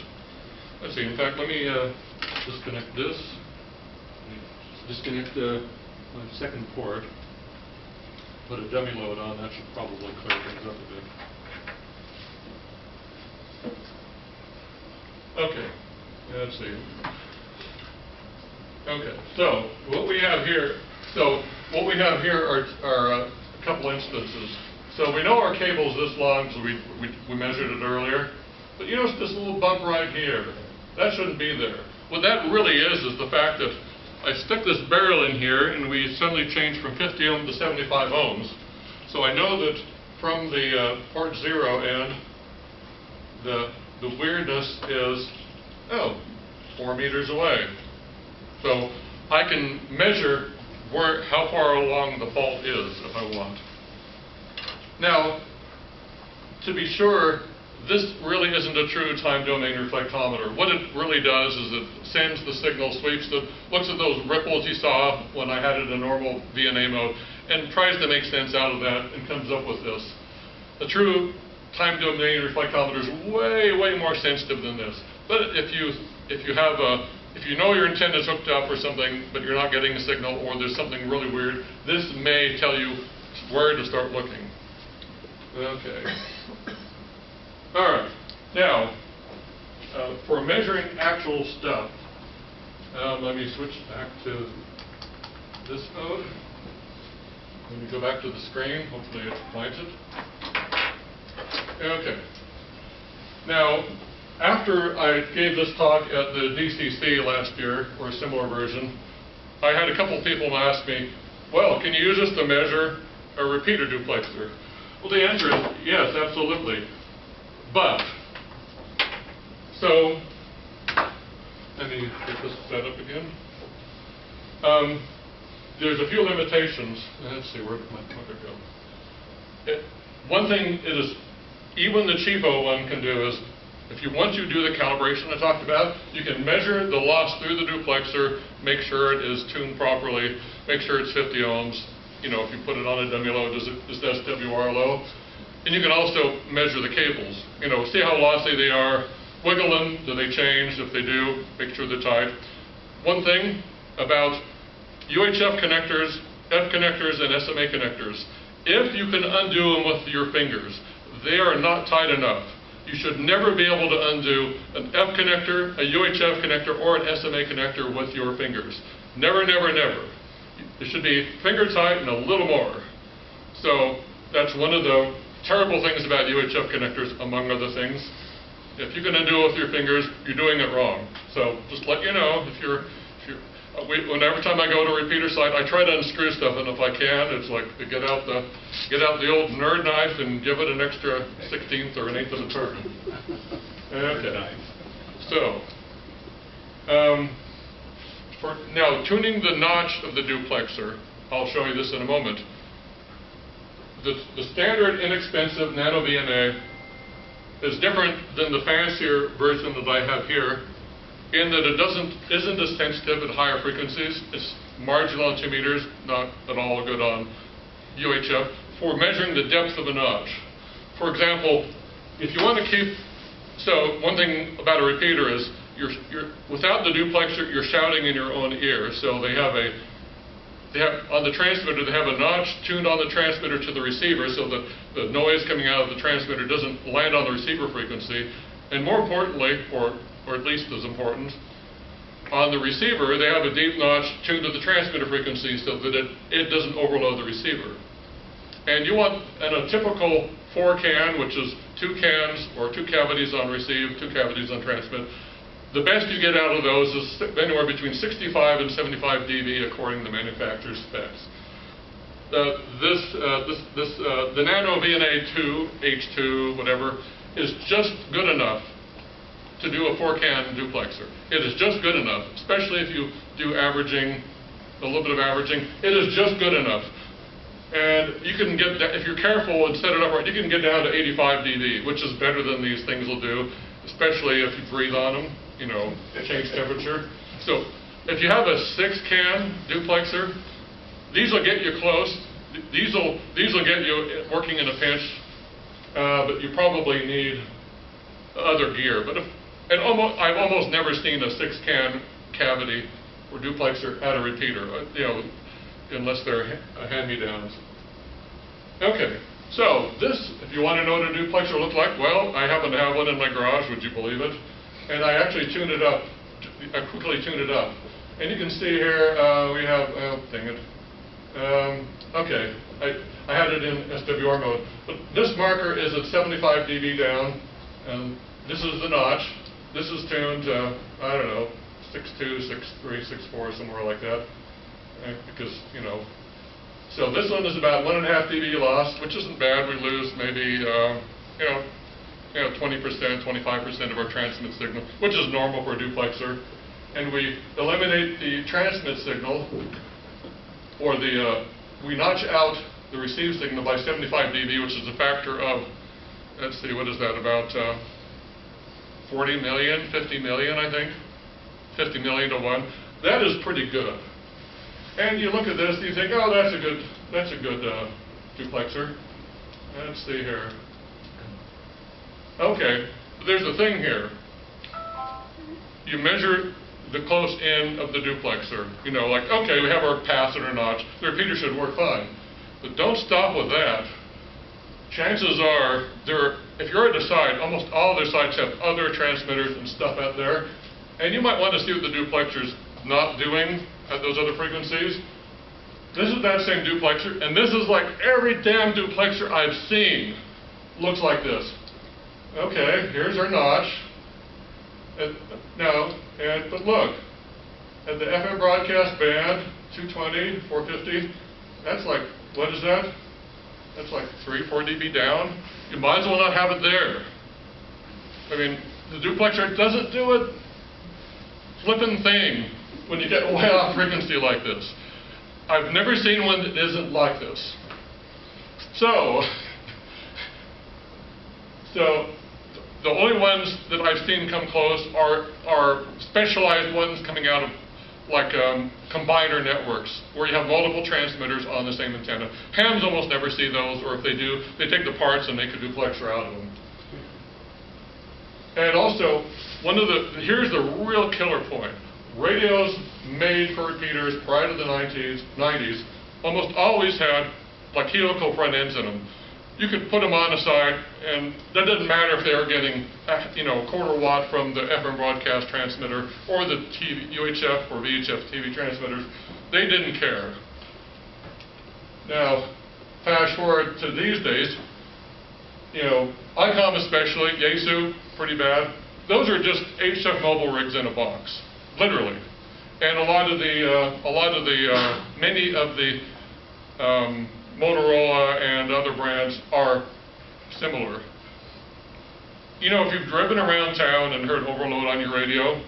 Let's see. In fact, let me disconnect this. Disconnect my second port. Put a dummy load on. That should probably clear things up a bit. Okay. Let's see. Okay. So what we have here. Are a couple instances. So we know our cable's this long, so we measured it earlier. But you notice this little bump right here. That shouldn't be there. What that really is the fact that I stuck this barrel in here, and we suddenly changed from 50 ohms to 75 ohms. So I know that from the port 0 end, the weirdness is, 4 meters away. So I can measure how far along the fault is if I want. Now, to be sure, this really isn't a true time domain reflectometer. What it really does is it sends the signal, sweeps it, looks at those ripples you saw when I had it in normal VNA mode, and tries to make sense out of that and comes up with this. The true time domain reflectometer is way, way more sensitive than this. But if you know your antenna's hooked up or something, but you're not getting a signal, or there's something really weird, this may tell you where to start looking. Okay. All right. Now, for measuring actual stuff, let me switch back to this mode. Let me go back to the screen. Hopefully it's pointed. Okay. Now, after I gave this talk at the DCC last year, or a similar version, I had a couple people ask me, well, can you use this to measure a repeater duplexer? Well, the answer is yes, absolutely. But, so, let me get this set up again. There's a few limitations. Let's see, where did my pointer go? One thing it is, even the cheapo one can do is, if you want to do the calibration I talked about, you can measure the loss through the duplexer, make sure it is tuned properly, make sure it's 50 ohms. You know, if you put it on a dummy low, is the SWR low? And you can also measure the cables. You know, see how lossy they are, wiggle them, do they change? If they do, make sure they're tight. One thing about UHF connectors, F connectors, and SMA connectors, if you can undo them with your fingers, they are not tight enough. You should never be able to undo an F connector, a UHF connector, or an SMA connector with your fingers. Never, never, never. It should be finger tight and a little more. So that's one of the terrible things about UHF connectors, among other things. If you can undo it with your fingers, you're doing it wrong. So just let you know, whenever time I go to a repeater site, I try to unscrew stuff, and if I can, it's like to get out the old nerd knife and give it an extra 16th or an eighth of a turn. Okay. So, now tuning the notch of the duplexer, I'll show you this in a moment. The standard inexpensive NanoVNA is different than the fancier version that I have here, in that it isn't as sensitive at higher frequencies. It's marginal on 2 meters, not at all good on UHF, for measuring the depth of a notch. For example, if you want to keep, so one thing about a repeater is, without the duplexer, you're shouting in your own ear. So they have on the transmitter, they have a notch tuned on the transmitter to the receiver, so that the noise coming out of the transmitter doesn't land on the receiver frequency. And more importantly, or at least as important, on the receiver, they have a deep notch tuned to the transmitter frequency so that it doesn't overload the receiver. And you want, in a typical 4-can, which is 2 cans or 2 cavities on receive, 2 cavities on transmit, the best you get out of those is anywhere between 65 and 75 dB according to the manufacturer's specs. The NanoVNA 2, H2, whatever, is just good enough to do a 4-can duplexer. It is just good enough, especially if you do averaging, a little bit of averaging. It is just good enough. And you can get, if you're careful and set it up right, you can get down to 85 dB, which is better than these things will do, especially if you breathe on them, you know, change temperature. So if you have a 6-can duplexer, these will get you close. These will get you working in a pinch, but you probably need other gear. But I've almost never seen a 6-can cavity or duplexer at a repeater, you know, unless they're hand-me-downs. Okay, so this, if you want to know what a duplexer looks like, well, I happen to have one in my garage, would you believe it? And I actually tuned it up. I quickly tuned it up. And you can see here, we have, dang it. Okay, I had it in SWR mode. But this marker is at 75 dB down, and this is the notch. This is tuned to, I don't know, 6.2, 6.3, 6.4, somewhere like that. Because, you know, so this one is about 1.5 dB loss, which isn't bad. We lose maybe, 20%, 25% of our transmit signal, which is normal for a duplexer. And we eliminate the transmit signal, or we notch out the receive signal by 75 dB, which is a factor of, let's see, what is that, about 40 million, 50 million, I think. 50 million to 1. That is pretty good. And you look at this, you think, oh, that's a good duplexer. Let's see here. Okay, but there's a thing here. You measure the close end of the duplexer. You know, like, okay, we have our capacitor notch. The repeater should work fine. But don't stop with that. Chances are, if you're at a site, almost all of their sites have other transmitters and stuff out there, and you might want to see what the duplexer's not doing at those other frequencies. This is that same duplexer, and this is like every damn duplexer I've seen looks like this. Okay, here's our notch. But look, at the FM broadcast band, 220, 450, that's like, what is that? That's like 3-4 dB down. You might as well not have it there. I mean, the duplexer doesn't do a flippin' thing when you get way off frequency like this. I've never seen one that isn't like this. So the only ones that I've seen come close are specialized ones coming out of like combiner networks, where you have multiple transmitters on the same antenna. Hams almost never see those, or if they do, they take the parts and make a duplexer out of them. And also, here's the real killer point. Radios made for repeaters prior to the 90s almost always had like helical front ends in them. You could put them on the side, and that doesn't matter if they were getting, a quarter watt from the FM broadcast transmitter or the TV, UHF or VHF TV transmitters. They didn't care. Now, fast forward to these days, ICOM especially, Yaesu, pretty bad. Those are just HF mobile rigs in a box, literally. And many of the Motorola and other brands are similar. If you've driven around town and heard overload on your radio,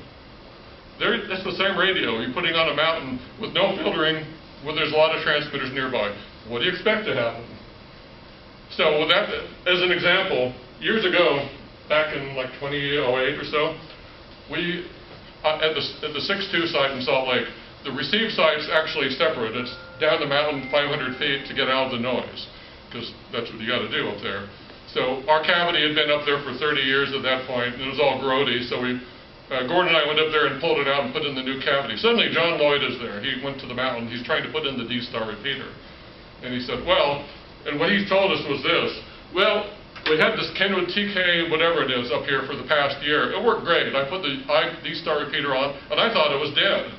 that's the same radio you're putting on a mountain with no filtering, where there's a lot of transmitters nearby. What do you expect to happen? So with that as an example, years ago, back in like 2008 or so, we at the 6.2 site in Salt Lake, the receive site's actually separate. It's down the mountain 500 feet to get out of the noise, because that's what you got to do up there. So our cavity had been up there for 30 years at that point, and it was all grody, so Gordon and I went up there and pulled it out and put in the new cavity. Suddenly John Lloyd is there. He went to the mountain. He's trying to put in the D-star repeater. And he said, and what he told us was this, we had this Kenwood TK whatever it is up here for the past year. It worked great. I put the D-star repeater on, and I thought it was dead.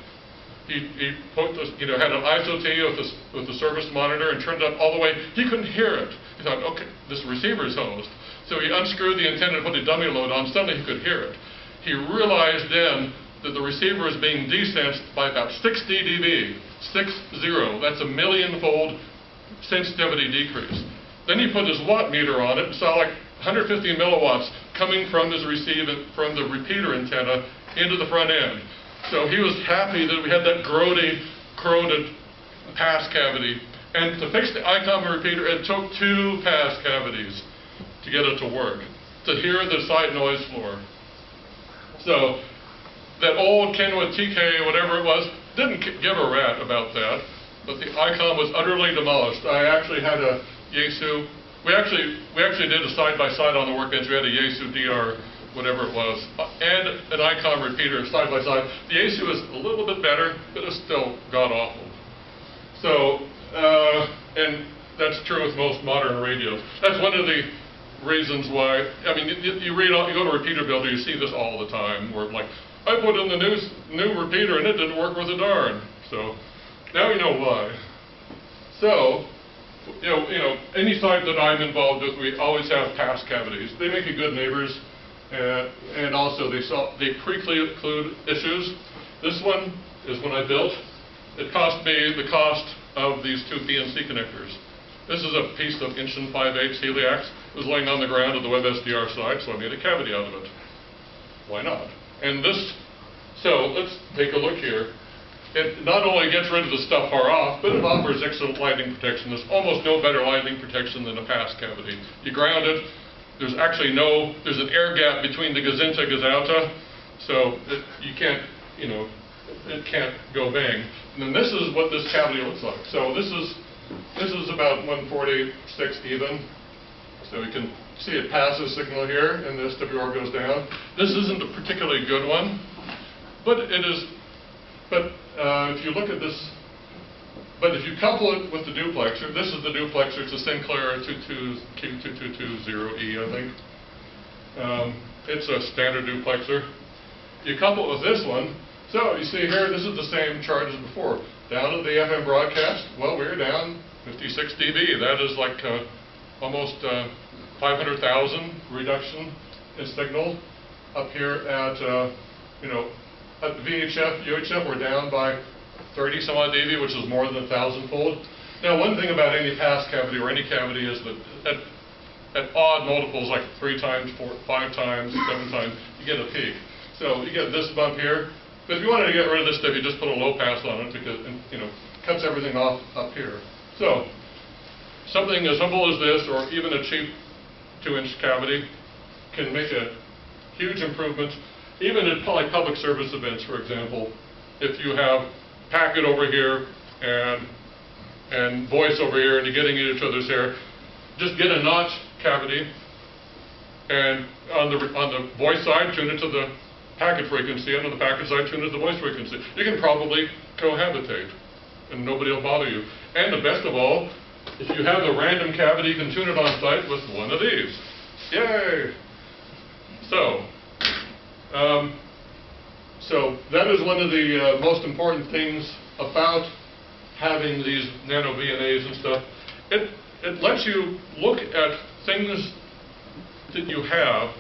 He put had an ISO T with the service monitor and turned it up all the way. He couldn't hear it. He thought, okay, this receiver's hosed. So he unscrewed the antenna and put a dummy load on. Suddenly he could hear it. He realized then that the receiver is being desensed by about 60 dB. 60. That's a million-fold sensitivity decrease. Then he put his watt meter on it and saw like 150 milliwatts coming from the repeater antenna into the front end. So he was happy that we had that corroded pass cavity. And to fix the ICOM repeater, it took 2 pass cavities to get it to work, to hear the side noise floor. So that old Kenwood TK, whatever it was, didn't give a rat about that, but the ICOM was utterly demolished. I actually had a Yaesu. We actually did a side-by-side on the workbench. We had a Yaesu DR, whatever it was, and an ICOM repeater side-by-side. The Yaesu was a little bit better, but it was still god-awful. So, and that's true with most modern radios. That's one of the reasons why, you go to Repeater Builder, you see this all the time, where like, I put in the new repeater and it didn't work with a darn. So, now you know why. So, any site that I'm involved with, we always have pass cavities. They make you good neighbors, and also they preclude issues. This one is when I built. It cost me the cost of these 2 PNC connectors. This is a piece of 1 5/8 Heliax. It was laying on the ground at the WebSDR site, so I made a cavity out of it. Why not? And so let's take a look here. It not only gets rid of the stuff far off, but it offers excellent lightning protection. There's almost no better lightning protection than a pass cavity. You ground it, there's an air gap between the gazinta gazouta, so it can't go bang. And then this is what this cavity looks like. So this is about 146 even. So you can see it passes signal here, and the SWR goes down. This isn't a particularly good one, but it is. But if you look at this But if you couple it with the duplexer, this is the duplexer, it's a Sinclair Q2220E, I think. It's a standard duplexer. You couple it with this one, so you see here, this is the same chart as before. Down at the FM broadcast, well, we're down 56 dB. That is like almost 500,000 reduction in signal. Up here at, at VHF, UHF, we're down by 30 some odd dB, which is more than 1,000-fold. Now, one thing about any pass cavity or any cavity is that at odd multiples, like 3 times, 4, 5 times, 7 times, you get a peak. So you get this bump here. But if you wanted to get rid of this stuff, you just put a low pass on it because cuts everything off up here. So something as simple as this, or even a cheap 2-inch cavity, can make a huge improvement. Even at like public service events, for example, if you have packet over here and voice over here, and you're getting in each other's hair, just get a notch cavity, and on the voice side, tune it to the packet frequency, and on the packet side, tune it to the voice frequency. You can probably cohabitate, and nobody will bother you. And the best of all, if you have a random cavity, you can tune it on site with one of these. Yay! So that is one of the most important things about having these NanoVNAs and stuff. It lets you look at things that you have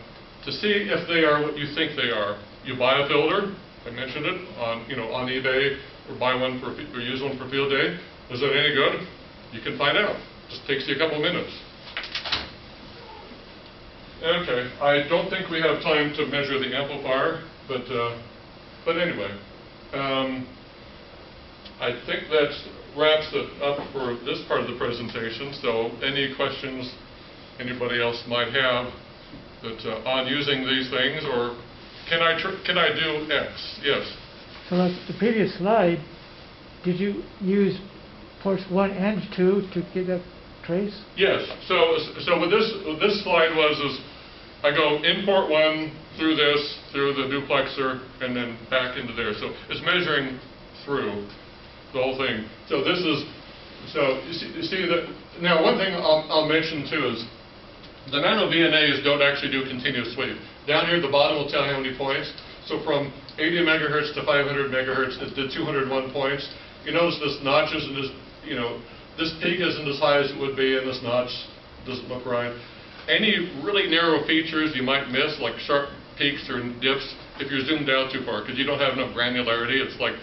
to see if they are what you think they are. You buy a filter, I mentioned it, on eBay, or buy one or use one for field day. Is it any good? You can find out. Just takes you a couple minutes. Okay, I don't think we have time to measure the amplifier, but anyway, I think that wraps it up for this part of the presentation. So, any questions anybody else might have that on using these things, or can I do X? Yes. So like the previous slide, did you use ports 1 and 2 to get that trace? Yes. So what this slide is I go in port 1 through the duplexer, and then back into there. So it's measuring through the whole thing. So this is, you see that, now one thing I'll mention too is the NanoVNAs don't actually do continuous sweep. Down here at the bottom will tell you how many points. So from 80 megahertz to 500 megahertz, it did 201 points. You notice this notch isn't as, this peak isn't as high as it would be, and this notch doesn't look right. Any really narrow features you might miss, like sharp peaks or dips, if you're zoomed out too far, because you don't have enough granularity. It's like,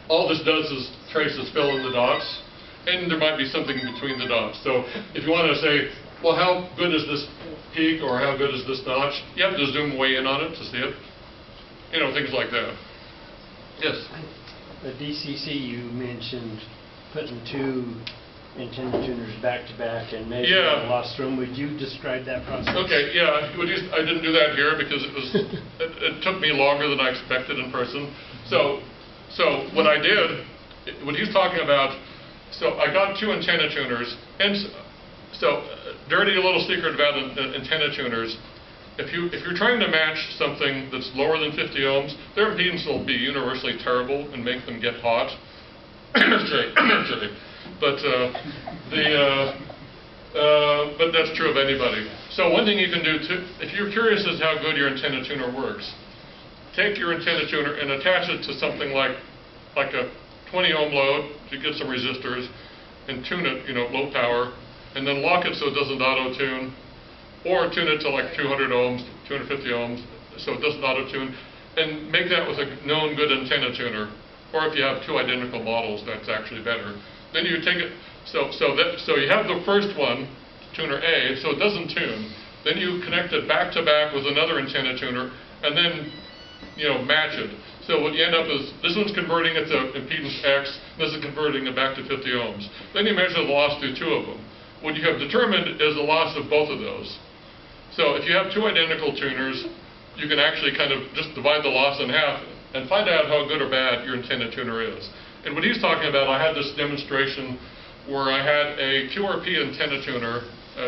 all this does is traces fill in the dots, and there might be something between the dots. So if you want to say, well, how good is this peak, or how good is this notch, you have to zoom way in on it to see it. Things like that. Yes? The DCC, you mentioned putting 2 antenna tuners back to back and measuring the loss from. Would you describe that process? Okay, yeah. I didn't do that here because it took me longer than I expected in person. So what I did, what he's talking about, so I got 2 antenna tuners, and so dirty little secret about antenna tuners. If you're trying to match something that's lower than 50 ohms, their impedance will be universally terrible and make them get hot. But that's true of anybody. So one thing you can do too, if you're curious as how good your antenna tuner works, take your antenna tuner and attach it to something like a 20 ohm load to get some resistors, and tune it, low power, and then lock it so it doesn't auto-tune, or tune it to like 200 ohms, 250 ohms, so it doesn't auto-tune, and make that with a known good antenna tuner. Or if you have 2 identical models, that's actually better. Then you take it, so you have the first one, tuner A, so it doesn't tune. Then you connect it back to back with another antenna tuner, and then match it. So what you end up is, this one's converting it to impedance X, this is converting it back to 50 ohms. Then you measure the loss through 2 of them. What you have determined is the loss of both of those. So if you have 2 identical tuners, you can actually kind of just divide the loss in half and find out how good or bad your antenna tuner is. And what he's talking about, I had this demonstration where I had a QRP antenna tuner,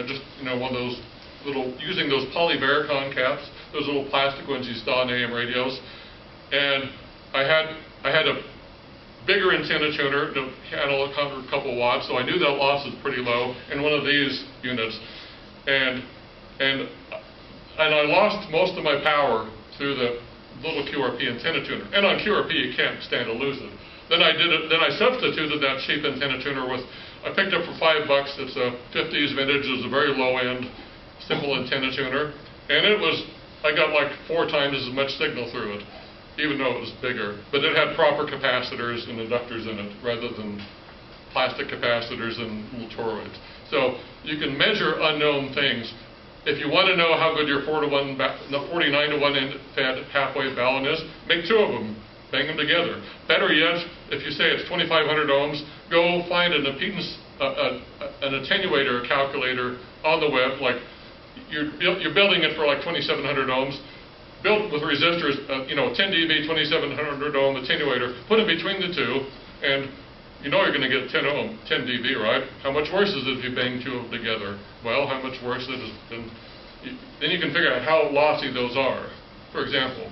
just one of those little, using those polyvaricon caps, those little plastic ones you saw in AM radios, and I had a bigger antenna tuner to handle a couple watts, so I knew that loss was pretty low in one of these units. And I lost most of my power through the little QRP antenna tuner. And on QRP, you can't stand to lose it. Then I substituted that cheap antenna tuner with, I picked up for $5. It's a 50s vintage. It's a very low end, simple antenna tuner. And I got like 4 times as much signal through it, even though it was bigger. But it had proper capacitors and inductors in it, rather than plastic capacitors and little toroids. So you can measure unknown things. If you want to know how good your 49 to 1 fed halfway balun is, make 2 of them, bang them together. Better yet, if you say it's 2,500 ohms, go find an impedance, an attenuator calculator on the web, like you're building it for like 2,700 ohms, built with resistors, 10 dB, 2,700 ohm attenuator, put it between the two, and you know you're going to get 10 dB, right? How much worse is it if you bang 2 of them together? Well, how much worse it is, then you can figure out how lossy those are. For example,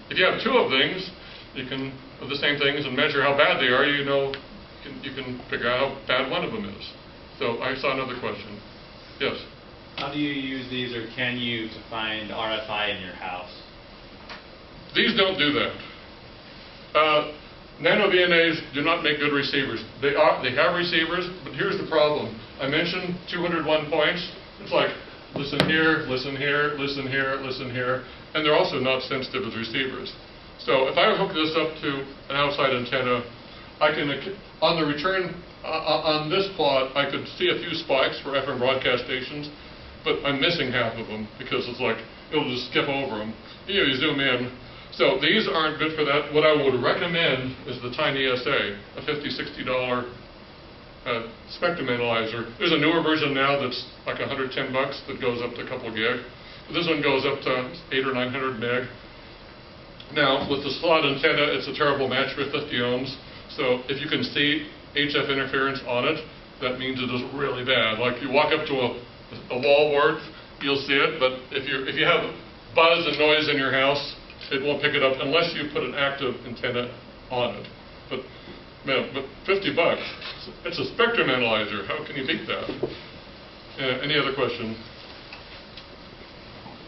if you have 2 of things, you can, of the same things, and measure how bad they are, you can figure out how bad one of them is. So I saw another question. Yes? How do you use these, or can you, to find RFI in your house? These don't do that. NanoVNAs do not make good receivers. They have receivers, but here's the problem. I mentioned 201 points. It's like, listen here, listen here, listen here, listen here, and they're also not sensitive as receivers. So if I hook this up to an outside antenna, I can, on the return, on this plot, I could see a few spikes for FM broadcast stations, but I'm missing half of them because it's like, it'll just skip over them. You zoom in. So these aren't good for that. What I would recommend is the Tiny SA, a $50, $60 spectrum analyzer. There's a newer version now that's like $110 that goes up to a couple gig. But this one goes up to 800 or 900 meg. Now, with the slot antenna, it's a terrible match for 50 ohms. So if you can see HF interference on it, that means it is really bad. Like you walk up to a wall wart, you'll see it, but if you have buzz and noise in your house, it won't pick it up unless you put an active antenna on it. But $50, it's a spectrum analyzer. How can you beat that? Any other question?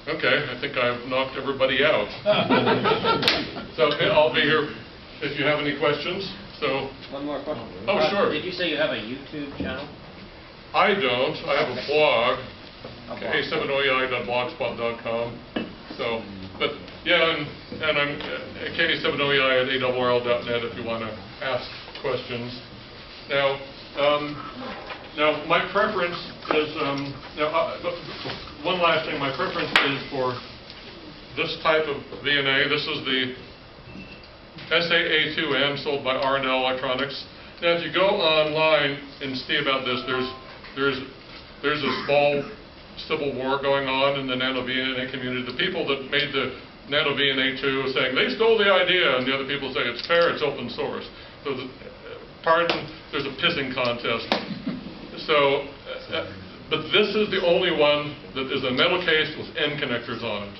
Okay, I think I've knocked everybody out. So I'll be here if you have any questions. So One more question. Oh, sure. Did you say you have a YouTube channel? I don't. I have a blog, A blog. k7oei.blogspot.com. So, but yeah, and I'm k7oei@awrl.net if you want to ask questions. Now, my preference is one last thing. My preference is for this type of VNA. This is the SAA2N sold by R&L Electronics. Now, if you go online and see about this, there's a small civil war going on in the NanoVNA community. The people that made the NanoVNA2 are saying they stole the idea, and the other people say it's fair, it's open source. So, there's a pissing contest. So, but this is the only one that is a metal case with N connectors on it.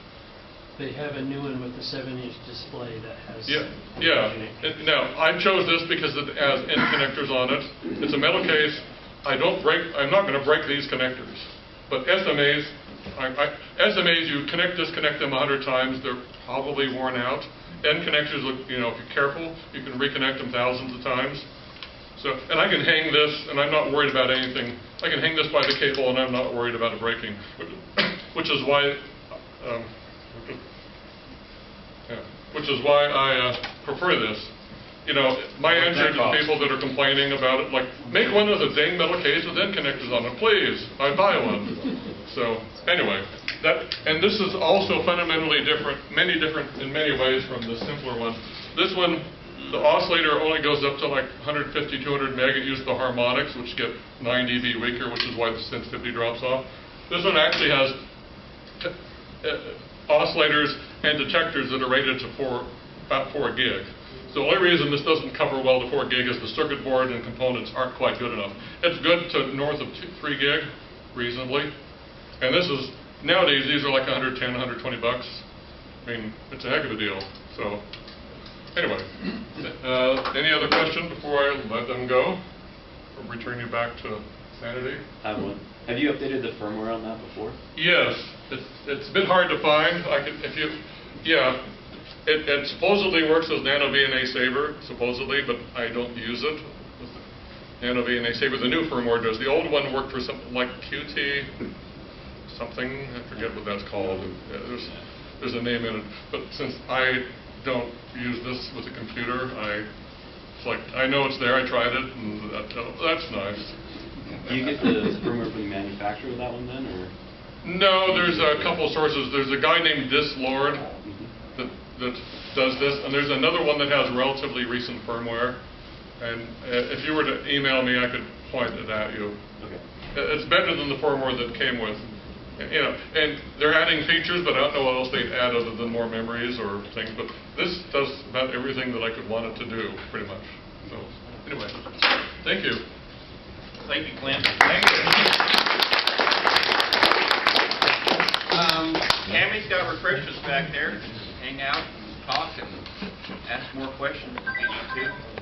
They have a new one with a 7-inch display that has... Yeah. Now, I chose this because it has N connectors on it. It's a metal case. I'm not going to break these connectors. But SMAs, you disconnect them 100 times, they're probably worn out. N connectors, if you're careful, you can reconnect them thousands of times. So, and I can hang this, and I'm not worried about anything. I can hang this by the cable, and I'm not worried about it breaking, which is why I prefer this. My answer to people that are complaining about it, like, make one with a dang metal case with N connectors on it, please. I'd buy one. So anyway, and this is also fundamentally different, in many ways from the simpler one. This one, the oscillator only goes up to like 150, 200 meg. It uses the harmonics, which get 9 dB weaker, which is why the sensitivity drops off. This one actually has oscillators and detectors that are rated to about 4 gig. So the only reason this doesn't cover well to 4 gig is the circuit board and components aren't quite good enough. It's good to north of 3 gig, reasonably. And this is, nowadays, these are like $110, $120. I mean, it's a heck of a deal. So, Anyway, any other question before I let them go? Or return you back to sanity? I have one. Have you updated the firmware on that before? Yes, it's a bit hard to find. It supposedly works as NanoVNA Saver, supposedly, but I don't use it. NanoVNA Saver, the new firmware does. The old one worked for something like QT something, I forget what that's called. There's a name in it. But since I don't use this with a computer, it's like, I know it's there, I tried it, and that's nice. Do you get the firmware from the manufacturer of that one then, or? No, there's a couple sources. There's a guy named Dislord that does this, and there's another one that has relatively recent firmware. And if you were to email me, I could point it at you. Okay. It's better than the firmware that came with. And they're adding features, but I don't know what else they'd add other than more memories or things. But this does about everything that I could want it to do, pretty much. So, anyway, thank you. Thank you, Clint. Thank you. Tammy's got refreshments back there. Hang out, talk, and ask more questions if you need to.